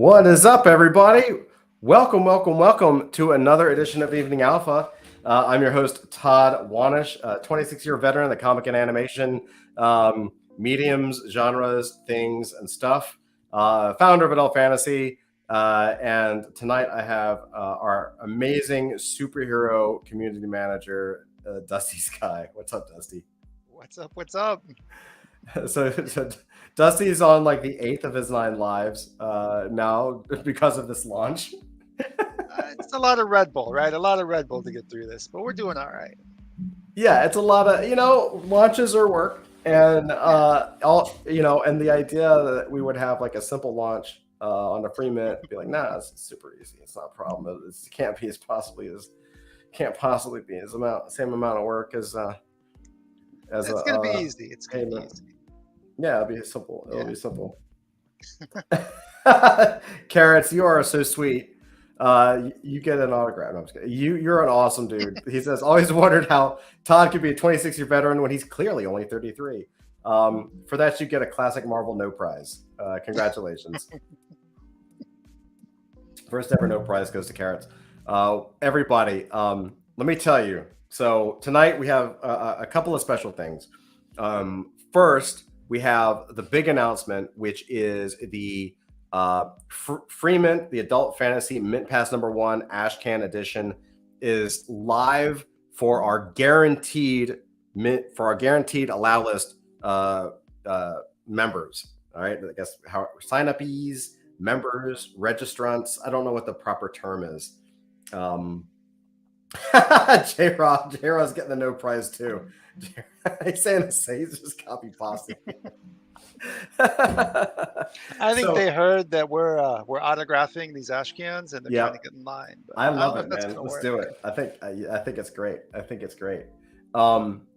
What is up, everybody? Welcome to another edition of Evening Alpha. I'm your host, Todd Wanish, 26-year veteran of the comic and animation, mediums, genres, things, and stuff, founder of Adult Fantasy. And tonight I have our amazing superhero community manager, Dusty Sky. What's up, Dusty? What's up? So Dusty's on like the 8th of his 9 lives now because of this launch. It's a lot of Red Bull, right? A lot of Red Bull to get through this, but we're doing all right. Yeah, it's a lot of, launches are work, and and the idea that we would have like a simple launch on the free mint, be like, nah, it's super easy. It's not a problem. It can't possibly be same amount of work as it's gonna be easy. It's gonna be easy. Yeah, it'll be simple. It'll be simple. Carrots, you are so sweet. You get an autograph. No, I'm just kidding. You're an awesome dude. He says, always wondered how Todd could be a 26-year veteran when he's clearly only 33. For that, you get a classic Marvel no prize. Congratulations. First ever no prize goes to Carrots. Everybody, let me tell you. So tonight we have a couple of special things. First, we have the big announcement, which is the free mint, the Adult Fantasy Mint Pass #1 Ashcan Edition is live for our guaranteed allow list members. All right, I guess how sign-up-ees, members, registrants. I don't know what the proper term is. J-Rod's getting the no prize too. He's saying he's just copy pasting. I think they heard that we're autographing these ash cans and they're trying to get in line. But I love it, man. Let's do it. I think it's great.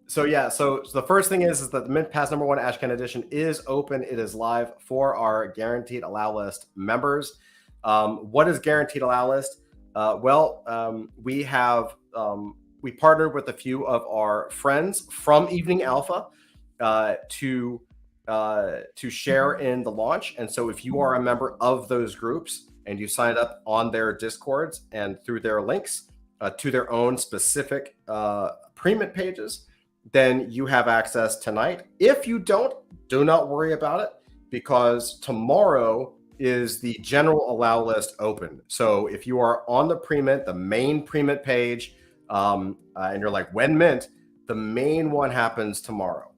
So the first thing is that the Mint Pass #1 Ashcan Edition is open. It is live for our guaranteed allow list members. What is guaranteed allow list? We partnered with a few of our friends from Evening Alpha to share in the launch. And so if you are a member of those groups and you signed up on their Discords and through their links to their own specific pre-mint pages, then you have access tonight. If you don't, do not worry about it, because tomorrow is the general allow list open. So if you are on the pre-mint, the main pre-mint page, and you're like, when mint, the main one happens tomorrow.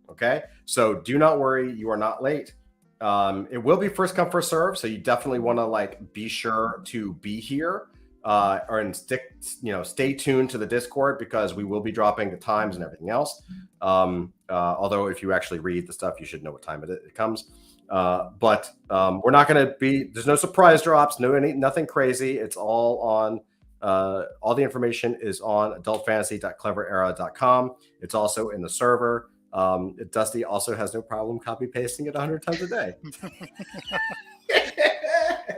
Okay, so do not worry, you are not late. It will be first come, first serve, so you definitely want to be sure to be here and stay tuned to the Discord, because we will be dropping the times and everything else. Although if you actually read the stuff, you should know what time it comes. But we're not going to be. There's no surprise drops, nothing crazy. It's all on. All the information is on adultfantasy.cleverera.com. It's also in the server. Dusty also has no problem copy pasting it 100 times a day.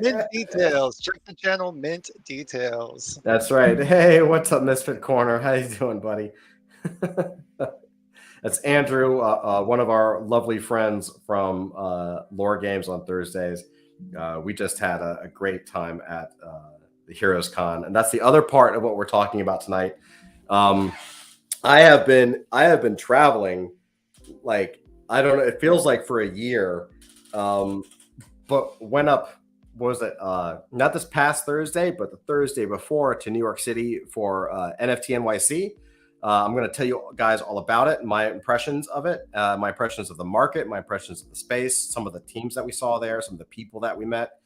Mint details. Check the channel. Mint details. That's right. Hey, what's up, Misfit Corner? How you doing, buddy? That's Andrew, one of our lovely friends from Lore Games on Thursdays. We just had a great time at the Heroes Con, and that's the other part of what we're talking about tonight. I have been traveling, I don't know, it feels like for a year, but went up, what was it, not this past Thursday, but the Thursday before, to New York City for NFT NYC. I'm going to tell you guys all about it, my impressions of it, my impressions of the market, my impressions of the space, some of the teams that we saw there, some of the people that we met.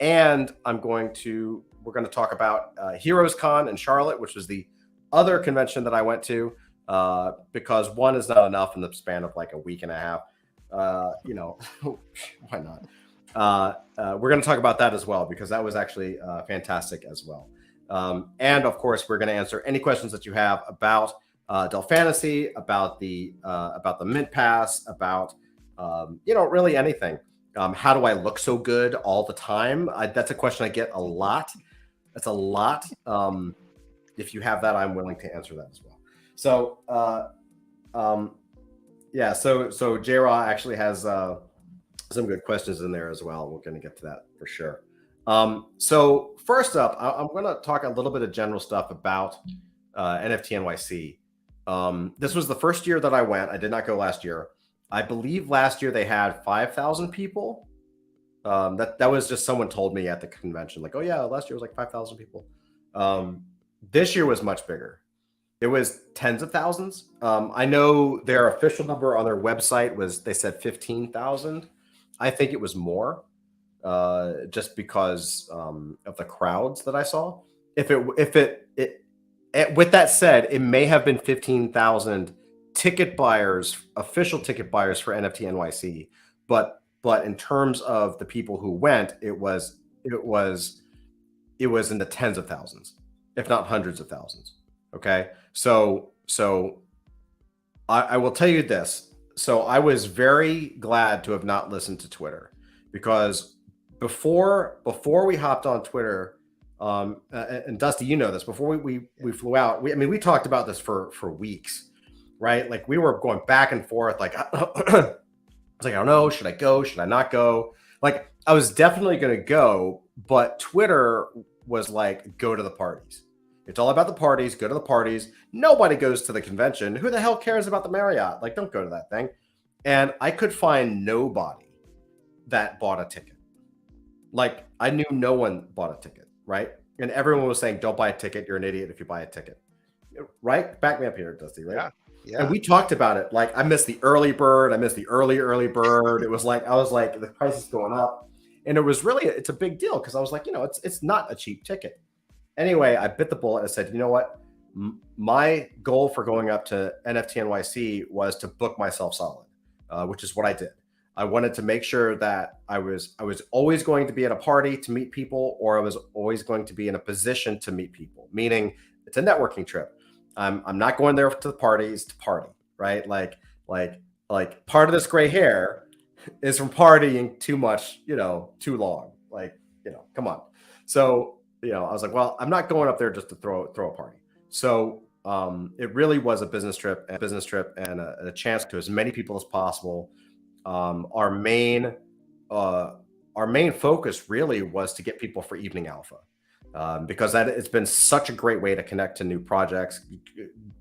And we're going to talk about Heroes Con in Charlotte, which was the other convention that I went to, because one is not enough in the span of like a week and a half. Why not? We're going to talk about that as well, because that was actually fantastic as well. And of course, we're going to answer any questions that you have about Adult Fantasy, about the Mint Pass, about really anything. How do I look so good all the time? That's a question I get a lot. That's a lot. If you have that, I'm willing to answer that as well. So, So J-Raw actually has some good questions in there as well. We're going to get to that for sure. So first up, I'm going to talk a little bit of general stuff about NFT NYC. This was the first year that I went. I did not go last year. I believe last year they had 5,000 people. That was just someone told me at the convention, like, oh yeah, last year was like 5,000 people. This year was much bigger. It was tens of thousands. I know their official number on their website was, they said 15,000. I think it was more, just because of the crowds that I saw. With that said, it may have been 15,000 ticket buyers, official ticket buyers for NFT NYC, but in terms of the people who went, it was in the tens of thousands, if not hundreds of thousands. Okay, so I will tell you this. So I was very glad to have not listened to Twitter, because before we hopped on Twitter, and Dusty, you know this, before we flew out, we talked about this for weeks, right? Like we were going back and forth, like I was like, I don't know, should I go? Should I not go? Like I was definitely going to go, but Twitter was like, go to the parties. It's all about the parties. Go to the parties. Nobody goes to the convention. Who the hell cares about the Marriott? Like, don't go to that thing. And I could find nobody that bought a ticket. Like, I knew no one bought a ticket, right? And everyone was saying, don't buy a ticket. You're an idiot if you buy a ticket, right? Back me up here, Dusty, right? Yeah. Yeah. And we talked about it. Like, I missed the early bird. I missed the early bird. It was like, I was like, the price is going up. And it was really, it's a big deal, because I was like, it's not a cheap ticket. Anyway, I bit the bullet and said, you know what? My goal for going up to NFT NYC was to book myself solid, which is what I did. I wanted to make sure that I was always going to be at a party to meet people, or I was always going to be in a position to meet people, meaning it's a networking trip. I'm not going there to the parties to party, right? Like part of this gray hair is from partying too much, too long. Like, come on. So, I was like, well, I'm not going up there just to throw a party. So it really was a business trip and a chance to as many people as possible. Our main focus really was to get people for Evening Alpha, because it's been such a great way to connect to new projects,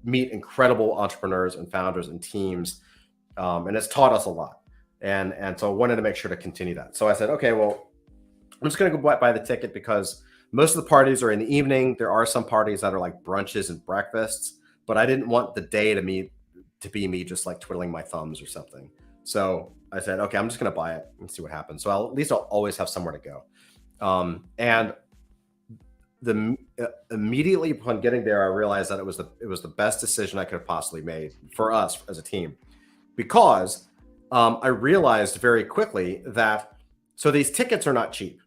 meet incredible entrepreneurs and founders and teams, and it's taught us a lot. And so I wanted to make sure to continue that. So I said, okay, well, I'm just going to go buy the ticket, because most of the parties are in the evening. There are some parties that are like brunches and breakfasts, but I didn't want the day to be me just like twiddling my thumbs or something. So I said, okay, I'm just going to buy it and see what happens. So at least I'll always have somewhere to go. And immediately upon getting there, I realized that it was the best decision I could have possibly made for us as a team, because I realized very quickly that, so these tickets are not cheap,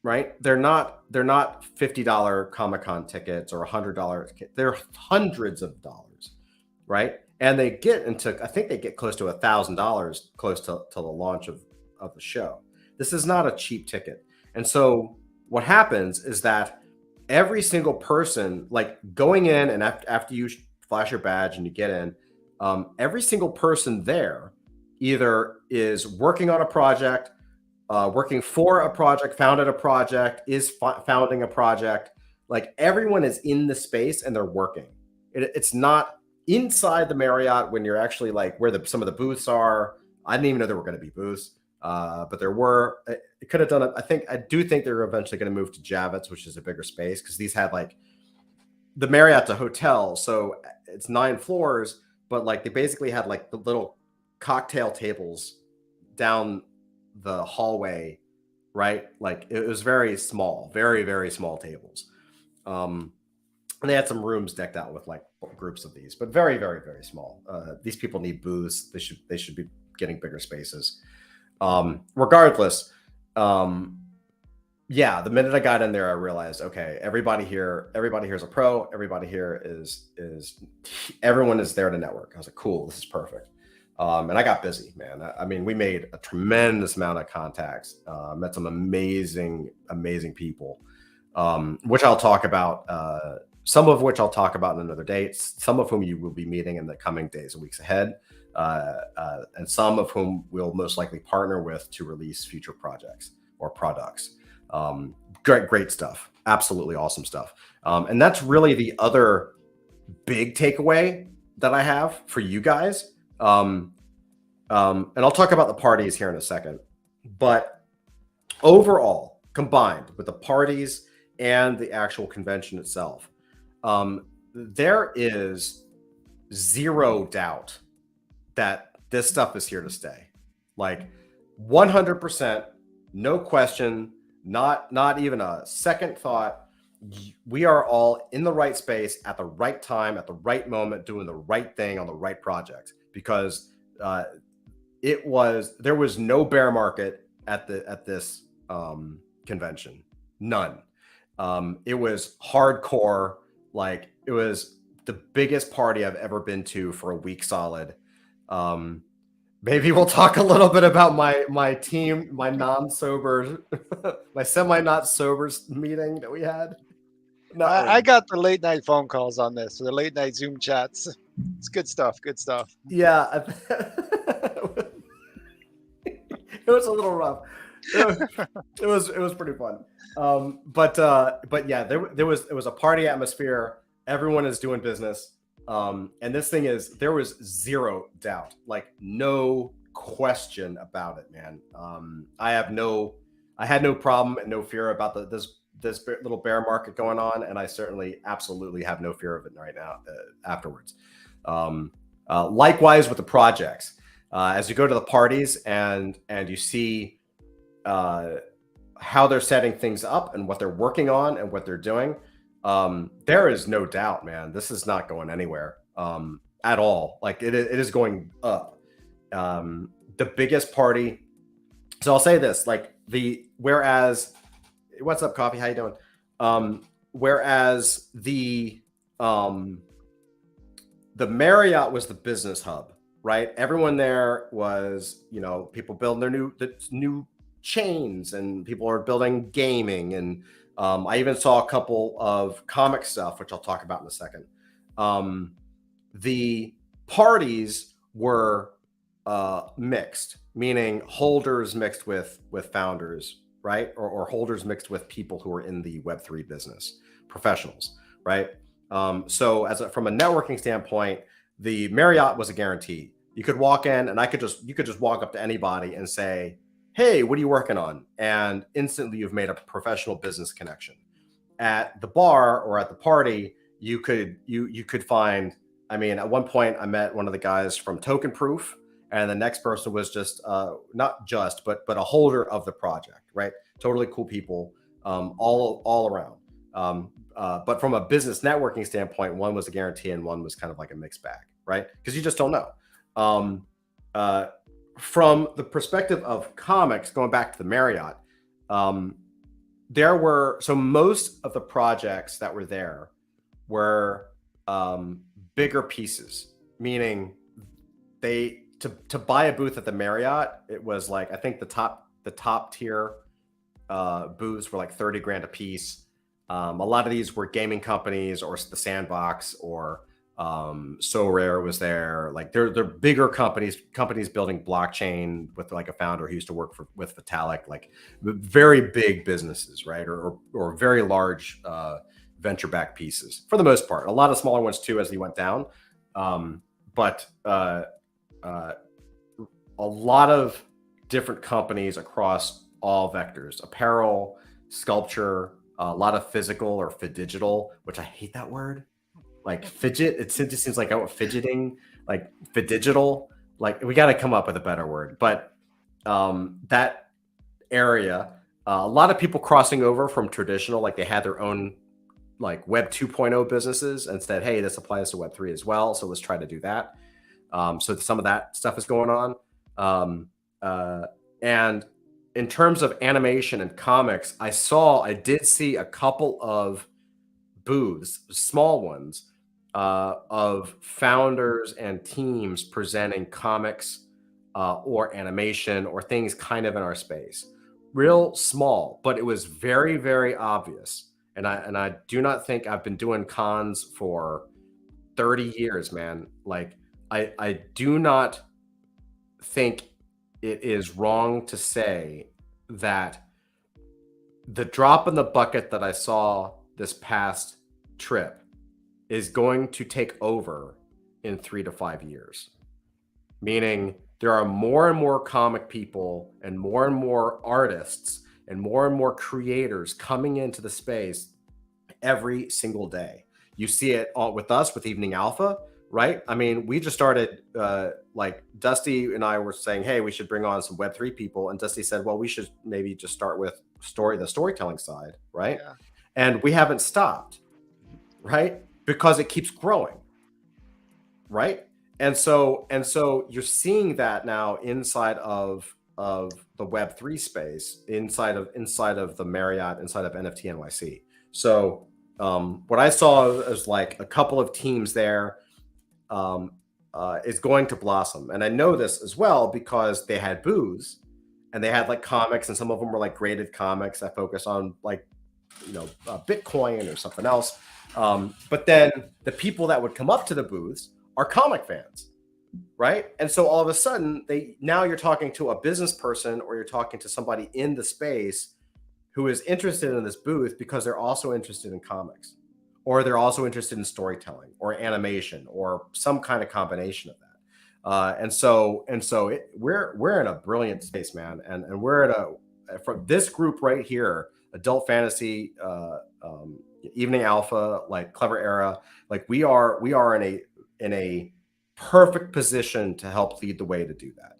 right? They're not $50 Comic-Con tickets or $100 tickets. They're hundreds of dollars, right? And I think they get close to $1,000 close to the launch of the show. This is not a cheap ticket. And so what happens is that every single person, like going in and after you flash your badge and you get in, every single person there either is working on a project, working for a project, founded a project, is founding a project. Like everyone is in the space and they're working. It's not inside the Marriott when you're actually like where some of the booths are. I didn't even know there were going to be booths, but there were. It could have done it. I do think they're eventually going to move to Javits, which is a bigger space, because these had like the Marriott's a hotel, so it's 9 floors, but like they basically had like the little cocktail tables down the hallway, right? Like it was very small, very, very small tables. And they had some rooms decked out with like groups of these, but very, very, very small. These people need booths. They should be getting bigger spaces. Regardless, yeah, the minute I got in there, I realized, okay, everybody here is a pro. Everybody here everyone is there to network. I was like, cool, this is perfect. And I got busy, man. We made a tremendous amount of contacts, met some amazing, amazing people, which I'll talk about, some of which I'll talk about in another date, some of whom you will be meeting in the coming days and weeks ahead. and some of whom we'll most likely partner with to release future projects or products. Great stuff. Absolutely awesome stuff. And that's really the other big takeaway that I have for you guys. And I'll talk about the parties here in a second. But overall, combined with the parties and the actual convention itself, there is zero doubt that this stuff is here to stay. Like 100%, no question, not even a second thought. We are all in the right space at the right time, at the right moment, doing the right thing on the right project, because there was no bear market at this convention, none. It was hardcore. Like, it was the biggest party I've ever been to for a week solid. Maybe we'll talk a little bit about my team, my non-sober, my semi-not sober meeting that we had. I got the late night phone calls on this, so the late night Zoom chats. It's good stuff. Good stuff. Yeah, it was a little rough. It was pretty fun. But yeah, it was a party atmosphere. Everyone is doing business. And this thing there was zero doubt, like no question about it, man. I had no problem and no fear about this little bear market going on, and I certainly absolutely have no fear of it right now afterwards. Likewise with the projects, as you go to the parties and you see how they're setting things up and what they're working on and what they're doing, there is no doubt, man, this is not going anywhere at all. Like it is going up. The biggest party. So I'll say this, like whereas, what's up, Coffee? How you doing? Whereas the Marriott was the business hub, right? Everyone there was, people building their new chains, and people are building gaming, and I even saw a couple of comic stuff, which I'll talk about in a second. The parties were mixed, meaning holders mixed with founders, right? Or holders mixed with people who are in the Web3 business, professionals, right? So from a networking standpoint, the Marriott was a guarantee. You could walk in, and you could just walk up to anybody and say, "Hey, what are you working on?" And instantly you've made a professional business connection. At the bar or at the party, you could find, I mean, at one point I met one of the guys from Token Proof, and the next person was just not just, but a holder of the project, right? Totally cool people, all around. But from a business networking standpoint, one was a guarantee and one was kind of like a mixed bag, right? Because you just don't know. From the perspective of comics, going back to the Marriott, so most of the projects that were there were bigger pieces, meaning to buy a booth at the Marriott, it was like, I think the top tier booths were like 30 grand a piece. A lot of these were gaming companies, or the Sandbox, or So Rare was there. Like they're bigger companies building blockchain with like a founder who used to work with Vitalik, like very big businesses, right? Or very large venture backed pieces for the most part. A lot of smaller ones too as they went down. But a lot of different companies across all vectors: apparel, sculpture, a lot of physical or digital, which I hate that word. Like fidget, it just seems like fidgeting, like digital. Like we got to come up with a better word. But that area, a lot of people crossing over from traditional, like they had their own like Web 2.0 businesses and said, "Hey, this applies to Web 3 as well, so let's try to do that." So some of that stuff is going on. And in terms of animation and comics, I did see a couple of booths, small ones, of founders and teams presenting comics or animation or things kind of in our space. Real small, but it was very, very obvious. And I do not think, I've been doing cons for 30 years, man. Like I do not think it is wrong to say that the drop in the bucket that I saw this past trip is going to take over in 3 to 5 years. Meaning there are more and more comic people and more artists and more creators coming into the space every single day. You see it all with us with Evening Alpha, right? I mean, we just started, like Dusty and I were saying, hey, we should bring on some Web3 people. And Dusty said, well, we should maybe just start with the storytelling side, right? Yeah. And we haven't stopped, right? Because it keeps growing, right? And so you're seeing that now inside of the Web3 space, inside of the Marriott, inside of NFT NYC. So what I saw is like a couple of teams there is going to blossom. And I know this as well because they had booths and they had like comics, and some of them were like graded comics that focus on like, Bitcoin or something else. But then the people that would come up to the booths are comic fans, right? And so all of a sudden, now you're talking to a business person or you're talking to somebody in the space who is interested in this booth because they're also interested in comics, or they're also interested in storytelling or animation or some kind of combination of that. And so we're in a brilliant space, man, and we're at from this group right here, Adult Fantasy, Evening Alpha, like Clever Era, like we are in a perfect position to help lead the way to do that.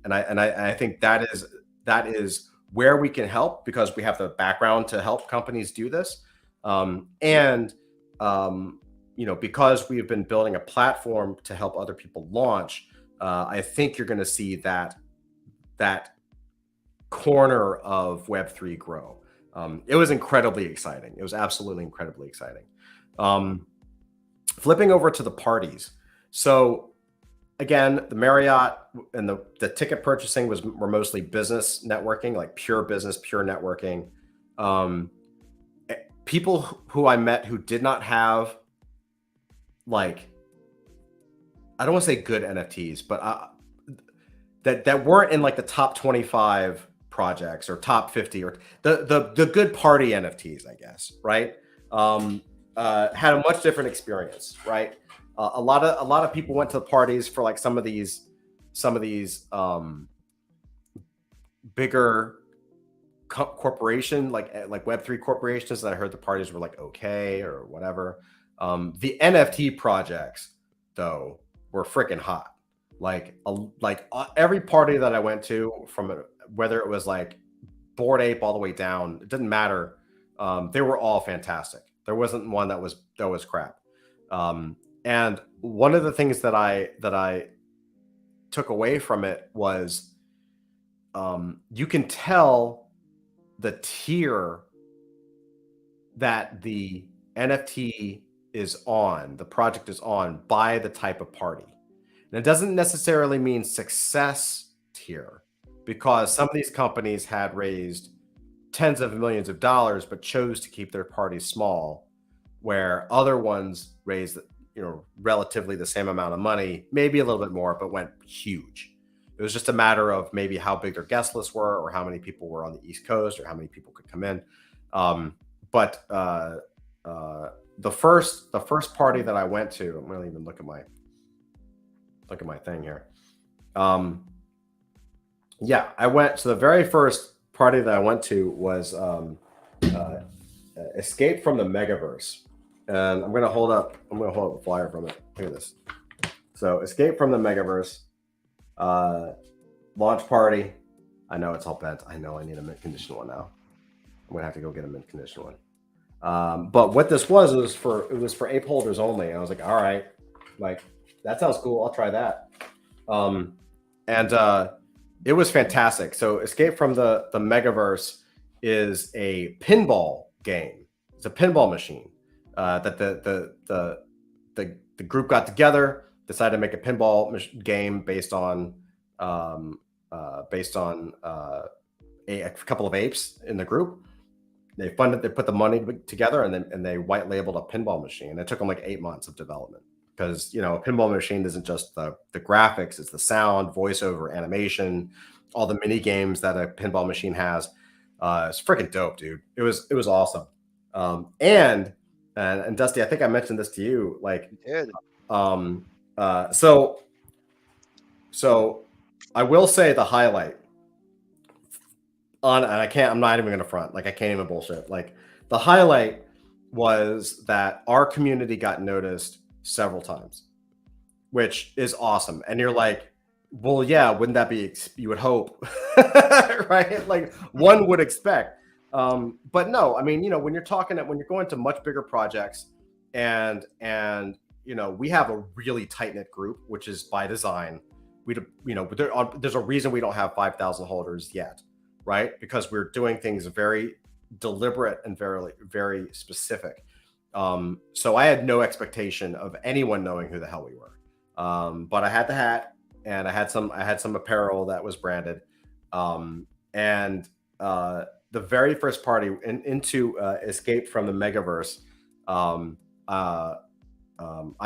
And I think that is where we can help because we have the background to help companies do this. Because we've been building a platform to help other people launch, I think you're going to see that corner of Web3 grow. It was incredibly exciting. It was absolutely incredibly exciting. Flipping over to the parties. So again, the Marriott and the ticket purchasing were mostly business networking, like pure business, pure networking. People who I met who did not have, like, I don't want to say good NFTs, but that weren't in like the top 25 projects or top 50 or the good party NFTs, I guess, right? Had a much different experience, right? A lot of people went to the parties for like some of these bigger corporation, like Web3 corporations that I heard the parties were like okay or whatever. The NFT projects though were freaking hot. Every party that I went to, from whether it was like Bored Ape all the way down, it didn't matter. They were all fantastic. There wasn't one that was crap. And one of the things that I took away from it was you can tell the tier that the NFT is on, the project is on, by the type of party. And it doesn't necessarily mean success tier, because some of these companies had raised tens of millions of dollars but chose to keep their parties small, where other ones raised relatively the same amount of money, maybe a little bit more, but went huge. It was just a matter of maybe how big their guest lists were, or how many people were on the East Coast, or how many people could come in. But the first party that I went to, I'm going to even look at my thing here. Yeah, I went. So the very first party that I went to was Escape from the Megaverse, and I'm going to hold up a flyer from it. Look at this. So Escape from the Megaverse. Launch party. I know it's all bent. I know I need a mint condition one now. I'm gonna have to go get a mint condition one. But what this was, it was for ape holders only. And I was like, all right, like that sounds cool. I'll try that. It was fantastic. So Escape from the Megaverse is a pinball game. It's a pinball machine that the group got together, decided to make a pinball game based on a couple of apes in the group. They put the money together, and they white labeled a pinball machine. It took them like 8 months of development. because you know, a pinball machine isn't just the graphics, it's the sound, voiceover, animation, all the mini games that a pinball machine has. It's freaking dope, dude. It was awesome. And Dusty, I think I mentioned this to you, like, so I will say the highlight and I'm not even gonna front, like I can't even bullshit. Like the highlight was that our community got noticed several times, which is awesome. And you're like, well, yeah, wouldn't that be, you would hope, right? Like one would expect. But no, I mean, you know, when you're going to much bigger projects and, you know, we have a really tight knit group, which is by design. There's a reason we don't have 5,000 holders yet, right? Because we're doing things very deliberate and very, very specific. So I had no expectation of anyone knowing who the hell we were. But I had the hat and I had some apparel that was branded. The very first party into Escape from the Megaverse, I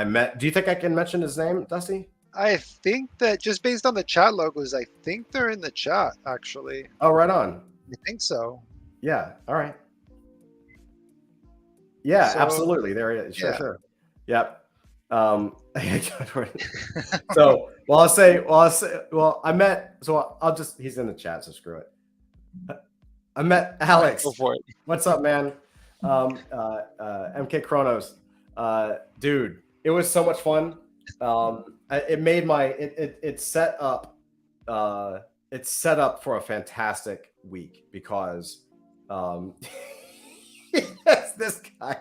met, do you think I can mention his name, Dusty? I think that just based on the chat logos, I think they're in the chat actually. Oh, right on. I think so. Yeah. All right. Yeah, so, absolutely. There he is. Sure, yeah. Sure. Yep. So, he's in the chat, so screw it. I met Alex. Go for it. What's up, man? MK Chronos. Dude, it was so much fun. It's set up for a fantastic week because yes, this guy.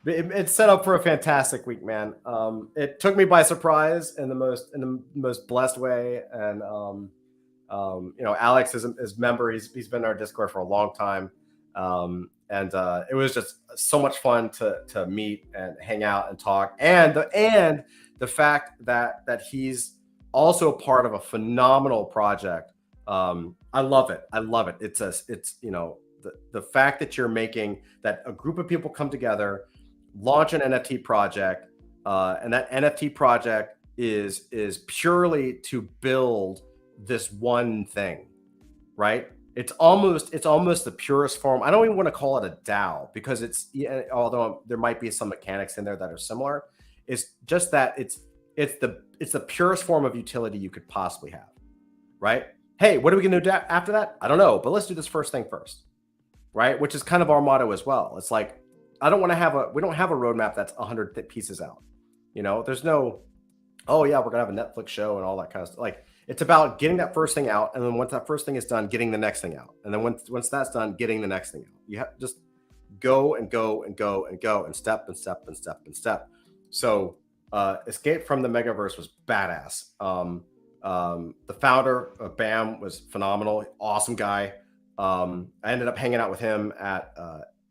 It's set up for a fantastic week, man. It took me by surprise in the most blessed way, and you know, Alex is a member. He's been in our Discord for a long time. It was just so much fun to meet and hang out and talk, and the fact that he's also part of a phenomenal project. I love it. It's you know, the fact that you're making that a group of people come together, launch an NFT project, and that NFT project is purely to build this one thing, right? It's almost the purest form. I don't even want to call it a DAO because although there might be some mechanics in there that are similar, it's just that it's the purest form of utility you could possibly have, right? Hey, what are we gonna do after that? I don't know, but let's do this first thing first, right? Which is kind of our motto as well. It's like, we don't have a roadmap that's 100 pieces out. You know, there's no, oh yeah, we're gonna have a Netflix show and all that kind of stuff. Like, it's about getting that first thing out, and then once that first thing is done, getting the next thing out, and then once that's done, getting the next thing out. You have to just go and go and go and go and step and step and step and step. So Escape from the Megaverse was badass. The founder of BAM was phenomenal, awesome guy. I ended up hanging out with him at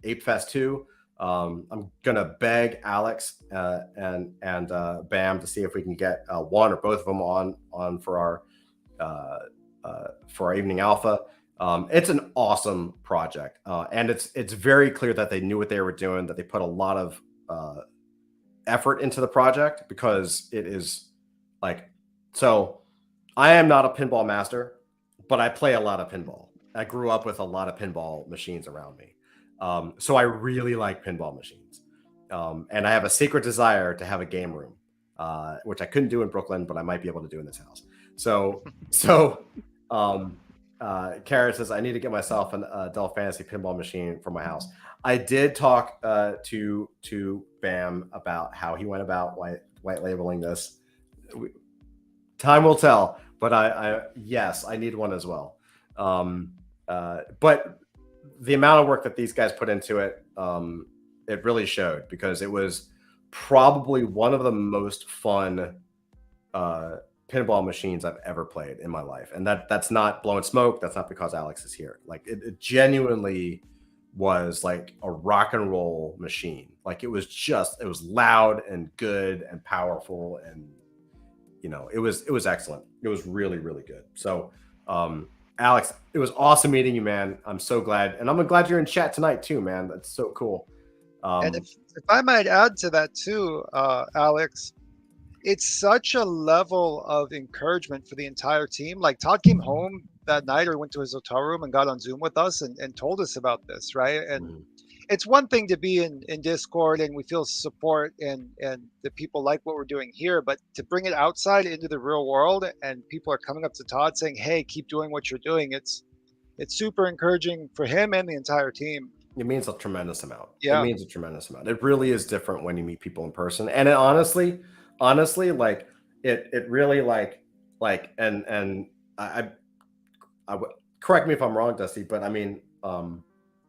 Ape Fest 2. I'm gonna beg Alex and BAM to see if we can get one or both of them on for our evening alpha. It's an awesome project, and it's very clear that they knew what they were doing, that they put a lot of effort into the project, because it is like, so I am not a pinball master, but I play a lot of pinball. I grew up with a lot of pinball machines around me. So I really like pinball machines. And I have a secret desire to have a game room, which I couldn't do in Brooklyn, but I might be able to do in this house. So Kara says, I need to get myself an Adult Fantasy pinball machine for my house. I did talk to BAM about how he went about white labeling this. Time will tell, but yes, I need one as well. But the amount of work that these guys put into it, it really showed, because it was probably one of the most fun pinball machines I've ever played in my life. And that's not blowing smoke. That's not because Alex is here. Like, it genuinely was like a rock and roll machine. Like, it was loud and good and powerful, and you know, it was excellent. It was really, really good. So Alex, it was awesome meeting you, man. I'm so glad. And I'm glad you're in chat tonight too, man. That's so cool. And if I might add to that too, Alex, it's such a level of encouragement for the entire team. Like Todd came home that night or went to his hotel room and got on Zoom with us and told us about this, right? And it's one thing to be in Discord and we feel support and the people like what we're doing here, but to bring it outside into the real world and people are coming up to Todd saying, "Hey, keep doing what you're doing," it's super encouraging for him and the entire team. It means a tremendous amount. Yeah. It means a tremendous amount. It really is different when you meet people in person. And it honestly, like it really like, and I would correct me if I'm wrong, Dusty, but I mean,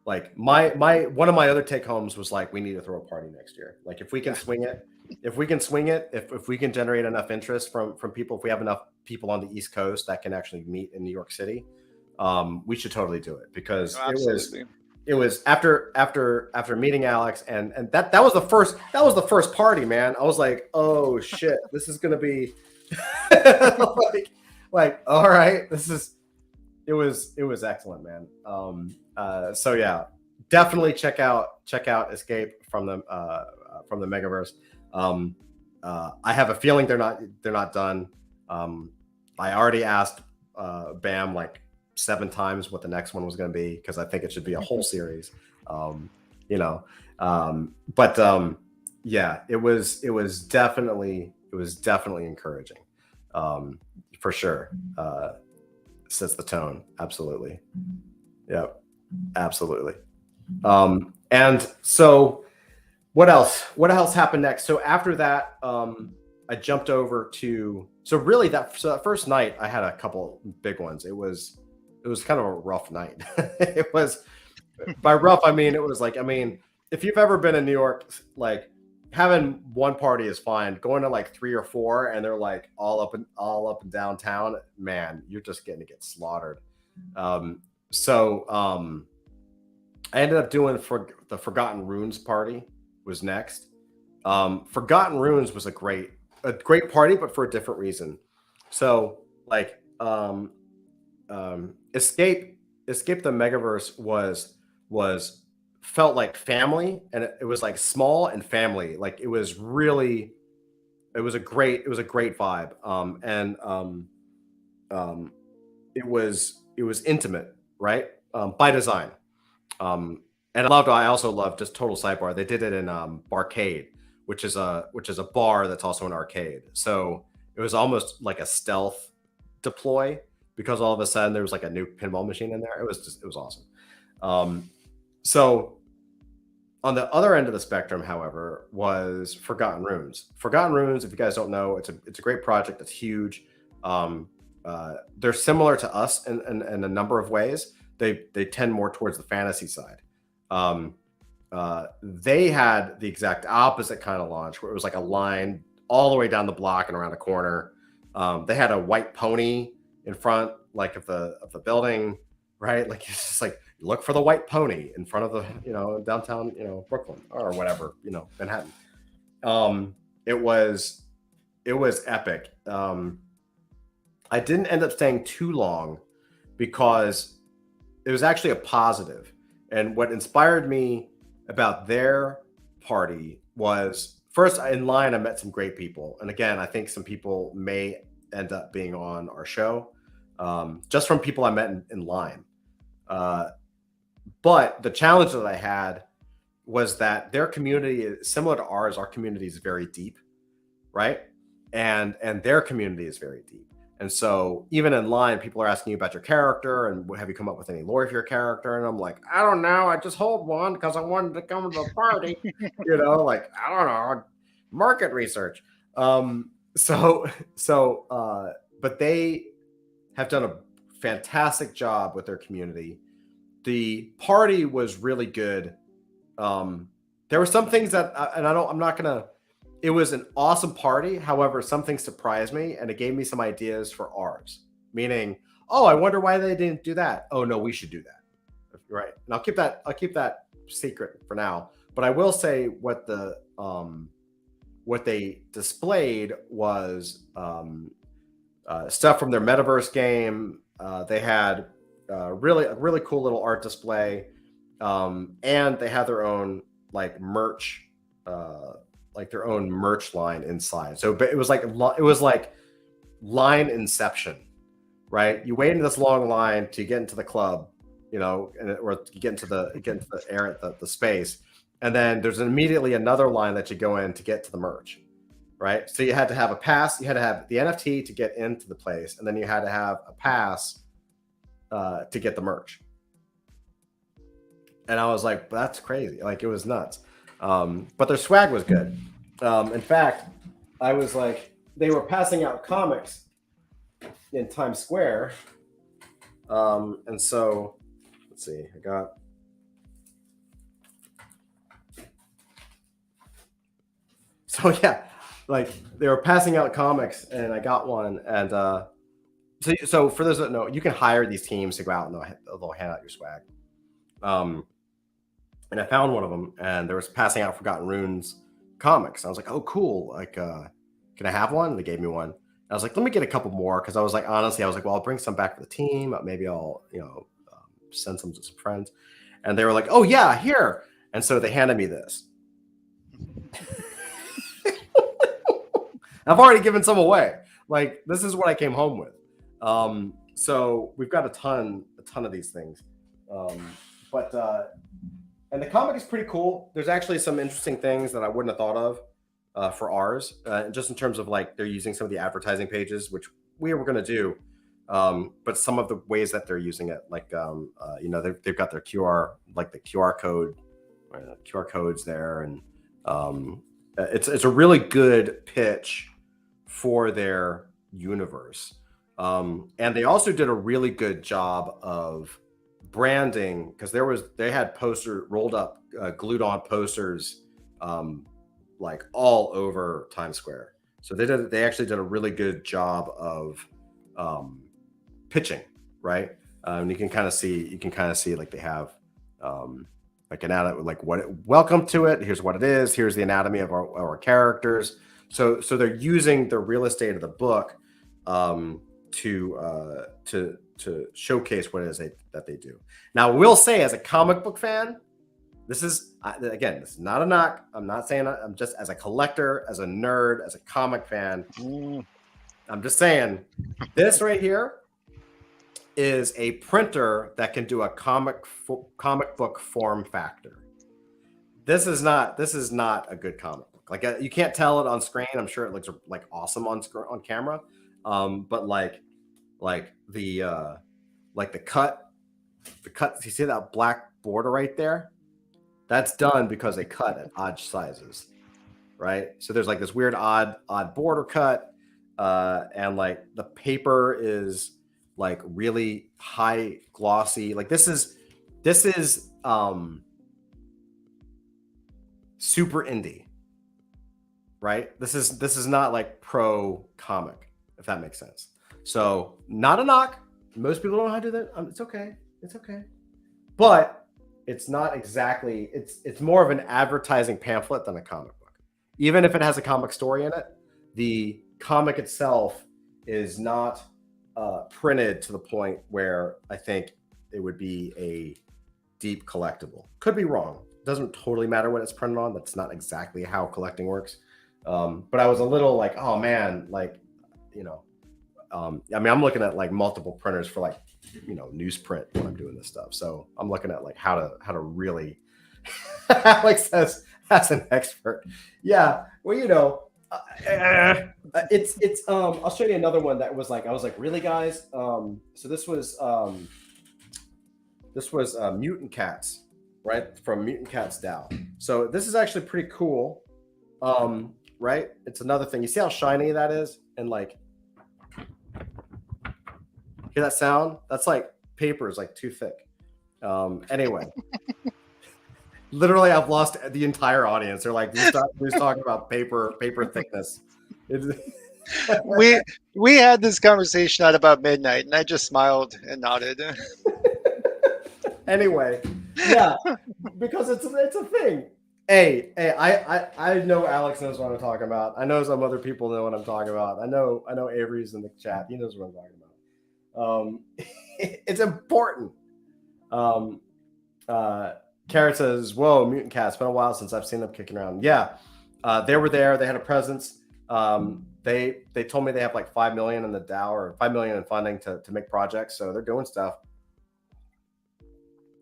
like one of my other take homes was like, we need to throw a party next year. Like if we can swing it, if we can generate enough interest from people, if we have enough people on the East Coast that can actually meet in New York City, we should totally do it because it was after meeting Alex and that was the first party, man. I was like, oh shit, this is gonna be like all right, it was excellent, man. So yeah, definitely check out Escape from the Megaverse. I have a feeling they're not done. I already asked Bam like 7 times what the next one was going to be because I think it should be a whole series. Yeah, it was definitely encouraging, for sure. Sets the tone. Absolutely. Yep. Absolutely. And so what else happened next? So after that, I jumped over to, so that first night I had a couple big ones. It was kind of a rough night. It was, by rough, I mean, it was like, if you've ever been in New York, like having one party is fine. Going to like 3 or 4 and they're like all up and downtown, man, you're just getting to get slaughtered. So I ended up doing the Forgotten Runes party was next. Forgotten Runes was a great party, but for a different reason. So like Escape the Megaverse was felt like family, and it was like small and family. Like it was a great vibe. It was intimate, right? By design. And I also loved, just total sidebar, they did it in Barcade, which is a bar that's also an arcade. So it was almost like a stealth deploy because all of a sudden there was like a new pinball machine in there. It was awesome. So on the other end of the spectrum, however, was Forgotten Runes. Forgotten Runes, if you guys don't know, it's a great project. It's huge. They're similar to us in a number of ways. They tend more towards the fantasy side. They had the exact opposite kind of launch where it was like a line all the way down the block and around a corner. They had a white pony in front, like of the building, right? Like it's just like, look for the white pony in front of the, downtown, Brooklyn or whatever, Manhattan. It was epic. I didn't end up staying too long because it was actually a positive. And what inspired me about their party was, first in line, I met some great people. And again, I think some people may end up being on our show, just from people I met in line. But the challenge that I had was that their community is similar to ours. Our community is very deep, right? And their community is very deep. And so even in line, people are asking you about your character and have you come up with any lore for your character? And I'm like, I don't know. I just hold one because I wanted to come to the party. Like, I don't know, market research. But they have done a fantastic job with their community. The party was really good. There were some things that, it was an awesome party. However, some things surprised me and it gave me some ideas for ours. Meaning, oh, I wonder why they didn't do that. Oh no, we should do that. Right. And I'll keep that secret for now. But I will say what they displayed was stuff from their metaverse game. They had a really cool little art display. And they had their own like merch, like their own merch line inside. So it was like line inception, right? You wait in this long line to get into the club, you know, or you get into the air, the space, and then there's immediately another line that you go in to get to the merch, right? So you had to have a pass, you had to have the NFT to get into the place, and then you had to have a pass to get the merch. And I was like, that's crazy. Like, it was nuts. But their swag was good. In fact, I was like, they were passing out comics in Times Square. And so, let's see, I got. So yeah, like they were passing out comics, and I got one. And so for those that know, you can hire these teams to go out and they'll hand out your swag. And I found one of them, and there was passing out Forgotten Runes comics. I was like, oh, cool. Like, can I have one? And they gave me one. And I was like, let me get a couple more. Cause I was like, honestly, I was like, well, I'll bring some back for the team. Maybe I'll, send some to some friends. And they were like, oh yeah, here. And so they handed me this. I've already given some away. Like, this is what I came home with. So we've got a ton of these things. And the comic is pretty cool. There's actually some interesting things that I wouldn't have thought of for ours, just in terms of like they're using some of the advertising pages, which we were going to do, but some of the ways that they're using it, like they've got their QR, like the QR code, QR codes there, and it's a really good pitch for their universe, and they also did a really good job of branding, because they had rolled up, glued on posters, like all over Times Square. So they actually did a really good job of pitching, right? And you can kind of see like they have like anatomy, like welcome to it. Here's what it is. Here's the anatomy of our characters. So they're using the real estate of the book to showcase what it is that they do. Now, we'll say, as a comic book fan, this is not a knock. I'm not saying, I'm just, as a collector, as a nerd, as a comic fan, I'm just saying, this right here is a printer that can do a comic book form factor. This is not a good comic book. Like, you can't tell it on screen. I'm sure it looks like awesome on camera, but like the cut, you see that black border right there? That's done because they cut at odd sizes, right? So there's like this weird odd border cut, and like the paper is like really high glossy. Like this is super indie, right? This is not like pro comic, if that makes sense. So, not a knock. Most people don't know how to do that. It's okay. But it's not exactly, it's more of an advertising pamphlet than a comic book. Even if it has a comic story in it, the comic itself is not printed to the point where I think it would be a deep collectible. Could be wrong. Doesn't totally matter what it's printed on. That's not exactly how collecting works. But I was a little like, oh man, like, I mean, I'm looking at like multiple printers for like, newsprint when I'm doing this stuff. So I'm looking at like how to really, Alex says, as an expert. Yeah. Well, it's I'll show you another one that was like, I was like, really, guys? So this was Mutant Cats, right? From Mutant Cats DAO. So this is actually pretty cool. Right? It's another thing. You see how shiny that is? And like, hear that sound? That's like paper is like too thick. Anyway, literally, I've lost the entire audience. They're like, who's talking about paper thickness? We had this conversation at about midnight, and I just smiled and nodded. Anyway, yeah, because it's a thing. Hey, I know Alex knows what I'm talking about. I know some other people know what I'm talking about. I know Avery's in the chat. He knows what I'm talking about. It's important. Carrot says, "Whoa, mutant cat! It's been a while since I've seen them kicking around." Yeah, they were there. They had a presence. They told me they have like 5 million in the DAO or 5 million in funding to make projects. So they're doing stuff.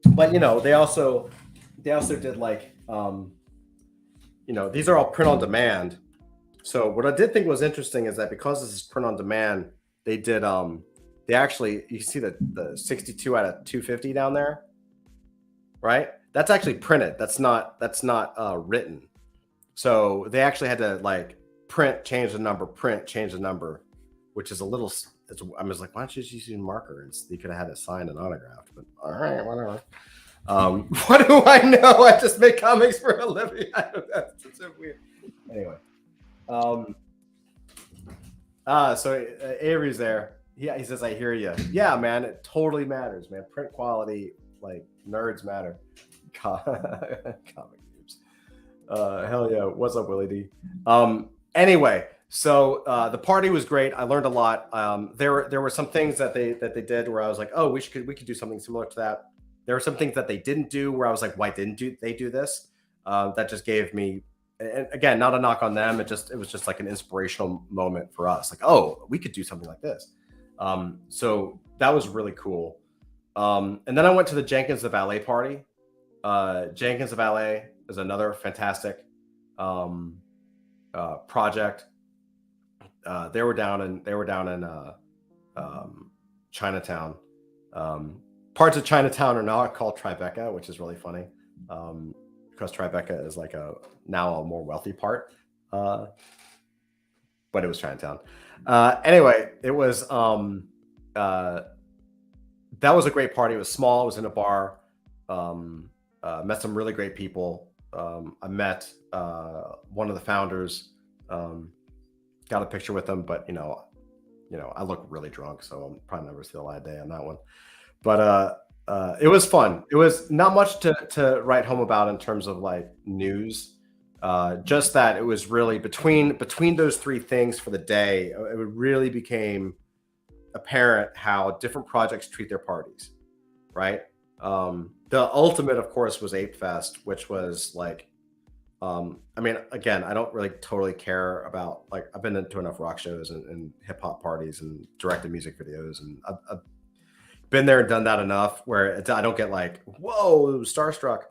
But they also did like these are all print on demand. So what I did think was interesting is that because this is print on demand, they did they actually, you can see the 62 out of 250 down there, right? That's actually printed. That's not written. So they actually had to like print, change the number, print, change the number, which is a little. I was like, why don't you just use a marker? And you could have had it signed and autographed. But all right, whatever. What do I know? I just make comics for a living. That's so weird. Anyway. So Avery's there. Yeah, he says, I hear you. Yeah, man, it totally matters, man. Print quality, like nerds matter. Comic noobs. Hell yeah. What's up, Willie D? Anyway, so the party was great. I learned a lot. There were some things that they did where I was like, oh, we could do something similar to that. There were some things that they didn't do where I was like, why didn't they do this? That just gave me, and again, not a knock on them. It was just like an inspirational moment for us. Like, oh, we could do something like this. So that was really cool. And then I went to the Jenkins the Valet party. Jenkins the Valet is another fantastic project. They were down in Chinatown. Parts of Chinatown are now called Tribeca, which is really funny. Because Tribeca is like now a more wealthy part, but it was Chinatown. Anyway, it was that was a great party. It was small. It was in a bar. Met some really great people. I met one of the founders. Got a picture with him, but I look really drunk, so I'm probably never see the light of day on that one. But it was fun. It was not much to write home about in terms of like news. Just that it was really between those three things for the day, it really became apparent how different projects treat their parties, right? The ultimate, of course, was Ape Fest, which was like, I mean, again, I don't really totally care about, like, I've been to enough rock shows and hip hop parties and directed music videos, and I've been there and done that enough where I don't get like, whoa, starstruck.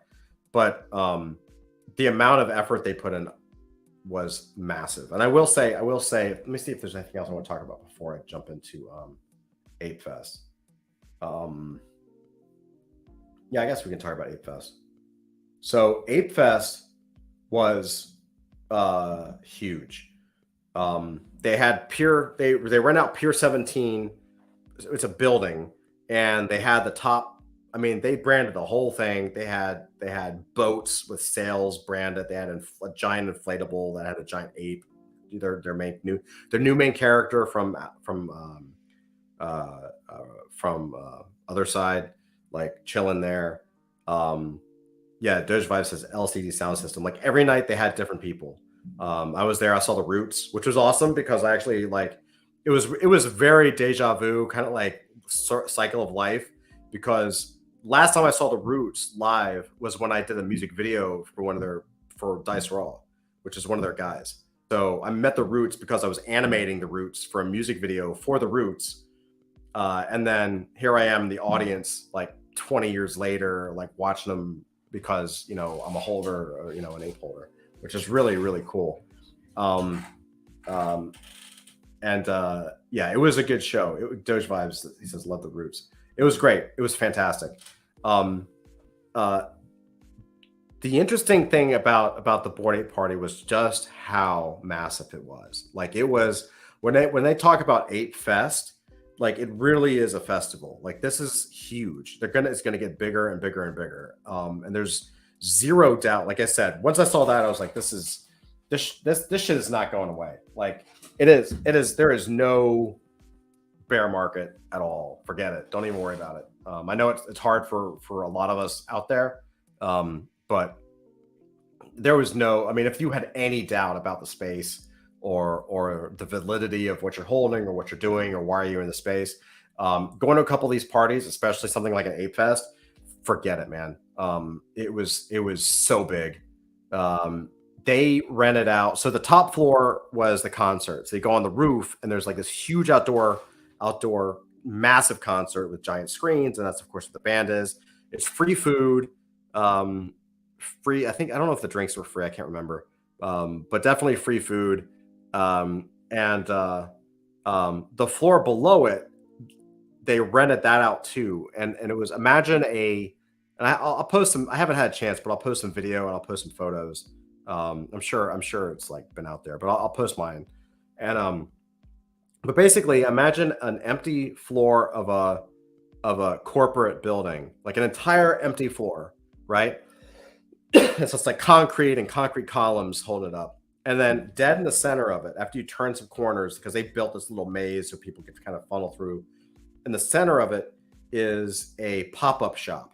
But the amount of effort they put in was massive. And I will say, let me see if there's anything else I want to talk about before I jump into Ape Fest. Yeah, I guess we can talk about Ape Fest. So Ape Fest was huge. They had they rent out Pier 17. It's a building, and they had the top. I mean, they branded the whole thing. They had boats with sails branded. They had a giant inflatable that had a giant ape. Their new main character from other side, like chilling there. Yeah, Doge Vibe says LCD sound system. Like every night they had different people. I was there. I saw the Roots, which was awesome because I actually like it was very deja vu, kind of like cycle of life, because last time I saw the Roots live was when I did a music video for Dice Raw, which is one of their guys. So I met the Roots because I was animating the Roots for a music video for the Roots. And then here I am in the audience like 20 years later, like watching them because, I'm a holder, or, an ape holder, which is really, really cool. Yeah, it was a good show. Doge Vibes, he says, love the Roots. It was great. It was fantastic. The interesting thing about the Bored Ape Party was just how massive it was. Like it was when they talk about Ape Fest, like it really is a festival. Like this is huge. It's gonna get bigger and bigger and bigger. And there's zero doubt. Like I said, once I saw that, I was like, this shit is not going away. Like it is. There is no bear market at all. Forget it. Don't even worry about it. I know it's hard for a lot of us out there, but there was no. I mean, if you had any doubt about the space or the validity of what you're holding or what you're doing or why are you in the space, going to a couple of these parties, especially something like an Ape Fest, forget it, man. It was so big. They rented out. So the top floor was the concerts. They go on the roof, and there's like this huge outdoor massive concert with giant screens, and that's of course what the band is. It's free food, free. I don't know if the drinks were free. I can't remember, but definitely free food. And the floor below it, they rented that out too, and it was, imagine a. And I'll post some. I haven't had a chance, but I'll post some video and I'll post some photos. I'm sure it's like been out there, but I'll post mine. And but basically, imagine an empty floor of a corporate building, like an entire empty floor, right? It's just like concrete and concrete columns holding it up. And then dead in the center of it, after you turn some corners, because they built this little maze so people could kind of funnel through. In the center of it is a pop-up shop.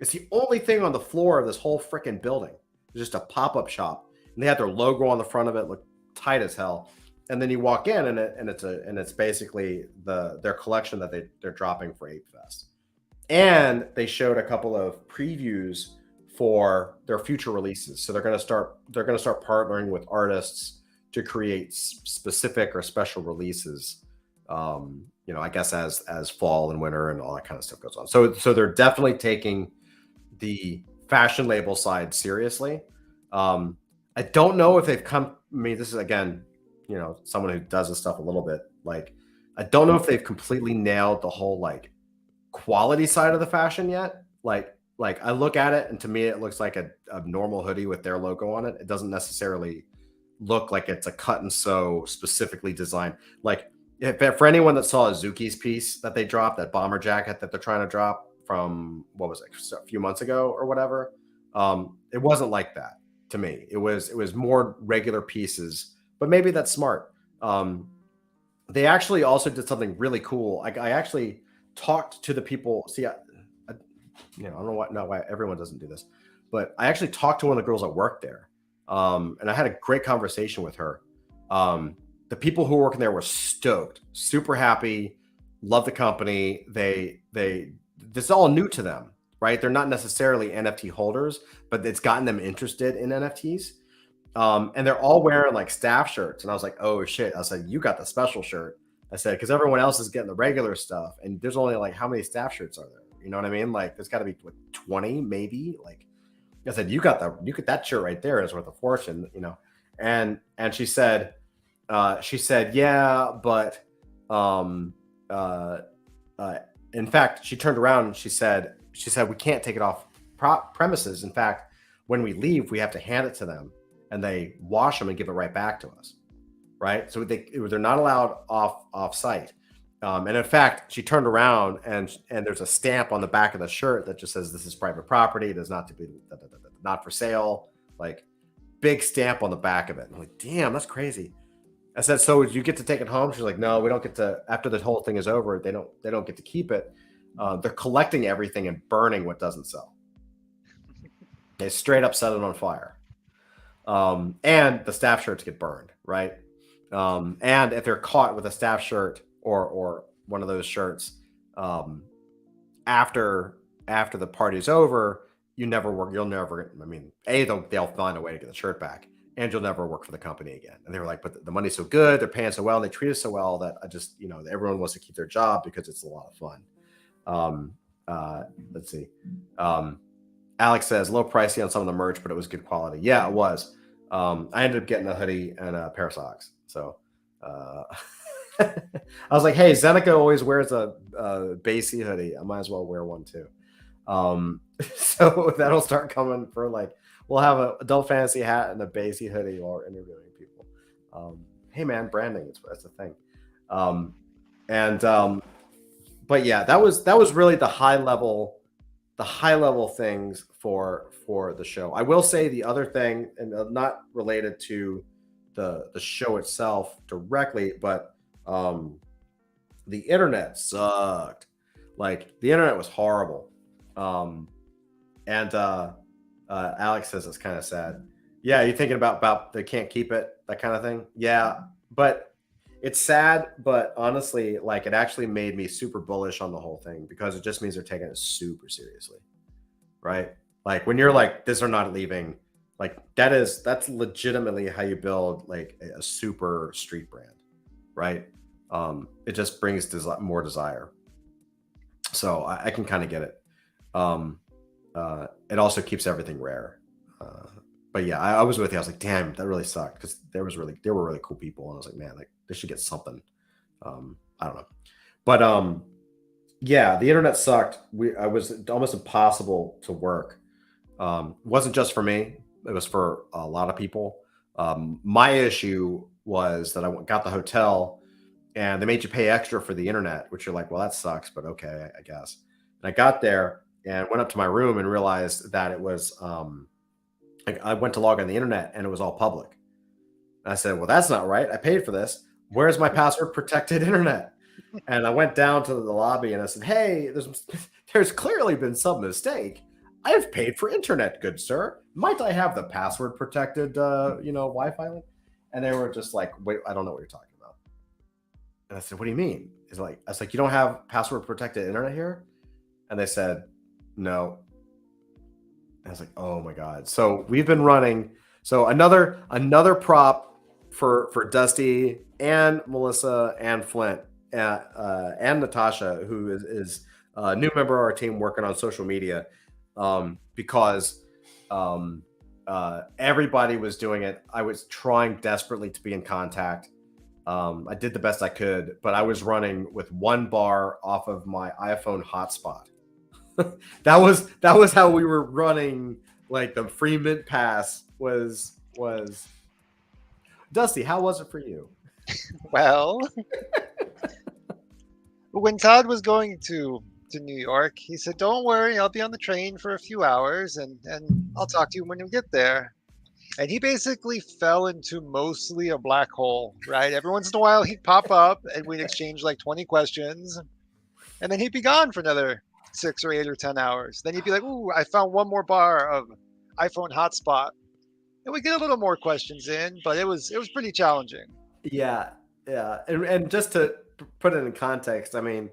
It's the only thing on the floor of this whole freaking building. It's just a pop-up shop. And they had their logo on the front of it, looked tight as hell. And then you walk in, and it's basically their collection that they're dropping for Ape Fest. And they showed a couple of previews for their future releases. So they're going to start partnering with artists to create specific or special releases. I guess as fall and winter and all that kind of stuff goes on. So they're definitely taking the fashion label side seriously. I don't know if they've come. I mean, this is again, someone who does this stuff a little bit. Like, I don't know if they've completely nailed the whole like quality side of the fashion yet. Like I look at it, and to me, it looks like a normal hoodie with their logo on it. It doesn't necessarily look like it's a cut and sew specifically designed. Like, for anyone that saw Azuki's piece that they dropped, that bomber jacket that they're trying to drop from, what was it, a few months ago or whatever, it wasn't like that to me. It was more regular pieces, but maybe that's smart. They actually also did something really cool. I actually talked to the people. See, I don't know why everyone doesn't do this, but I actually talked to one of the girls that worked there, and I had a great conversation with her. The people who were working there were stoked, super happy, love the company. This is all new to them, right? They're not necessarily NFT holders, but it's gotten them interested in NFTs. And they're all wearing like staff shirts. And I was like, oh shit. I said, you got the special shirt. I said, because everyone else is getting the regular stuff. And there's only like, how many staff shirts are there? You know what I mean? Like, there's got to be like 20 maybe. Like, I said, you got that shirt right there is worth a fortune, And she said, yeah, but in fact, she turned around and she said, we can't take it off premises. In fact, when we leave, we have to hand it to them, and they wash them and give it right back to us. Right. So they're not allowed off site. And in fact, she turned around and there's a stamp on the back of the shirt that just says, this is private property. It is not to be not for sale. Like, big stamp on the back of it. I'm like, damn, that's crazy. I said, so you get to take it home? She's like, no, we don't get to. After the whole thing is over, they don't get to keep it. They're collecting everything and burning what doesn't sell. They straight up set it on fire. And the staff shirts get burned, right? And if they're caught with a staff shirt or one of those shirts, after the party's over, you'll never. I mean, they'll find a way to get the shirt back, and you'll never work for the company again. And they were like, but the money's so good, they're paying so well, and they treat us so well that I just, everyone wants to keep their job because it's a lot of fun. Let's see. Alex says, a little pricey on some of the merch, but it was good quality. Yeah, it was. I ended up getting a hoodie and a pair of socks. So I was like, hey, Zeneca always wears a Basie hoodie. I might as well wear one too. So that'll start coming for like, we'll have an adult fantasy hat and a Basie hoodie while we're interviewing people. Hey man, branding, that's the thing. But yeah, that was really the high level things for the show. I will say the other thing, and not related to the show itself directly, but the internet sucked. Like, the internet was horrible. Alex says it's kind of sad. Yeah, you're thinking about they can't keep it, that kind of thing. Yeah, but it's sad. But honestly, like, it actually made me super bullish on the whole thing, because it just means they're taking it super seriously. right? Like when you're like, these are not leaving, like that's legitimately how you build like a super street brand, right? It just brings more desire. So I can kind of get it. It also keeps everything rare. But yeah, I was with you. I was like, damn, that really sucked because there were really cool people, and I was like, man, like they should get something. I don't know, but yeah, the internet sucked. I was almost impossible to work. It wasn't just for me; it was for a lot of people. My issue was that I got the hotel, and they made you pay extra for the internet, which you're like, well, that sucks, but okay, I guess. And I got there and went up to my room and realized that it was. I went to log on the internet and it was all public. And I said, well, that's not right. I paid for this. Where's my password protected internet? And I went down to the lobby and I said, hey, there's clearly been some mistake. I've paid for internet, good sir. Might I have the password protected, Wi-Fi link? And they were just like, wait, I don't know what you're talking about. And I said, what do you mean? I was like, you don't have password protected internet here? And they said, no. And I was like, oh my God. So we've been running. So another prop for Dusty and Melissa and Flint and Natasha, who is a new member of our team working on social media, because everybody was doing it. I was trying desperately to be in contact. I did the best I could, but I was running with one bar off of my iPhone hotspot. that was how we were running. Like the free mint pass was. Dusty, how was it for you? Well, when Todd was going to New York, he said, don't worry, I'll be on the train for a few hours and I'll talk to you when you get there. And he basically fell into mostly a black hole, right? Every once in a while he'd pop up and we'd exchange like 20 questions and then he'd be gone for another 6 or 8 or 10 hours. Then he'd be like, ooh, I found one more bar of iPhone hotspot. And we get a little more questions in, but it was pretty challenging. Yeah. And just to put it in context, I mean,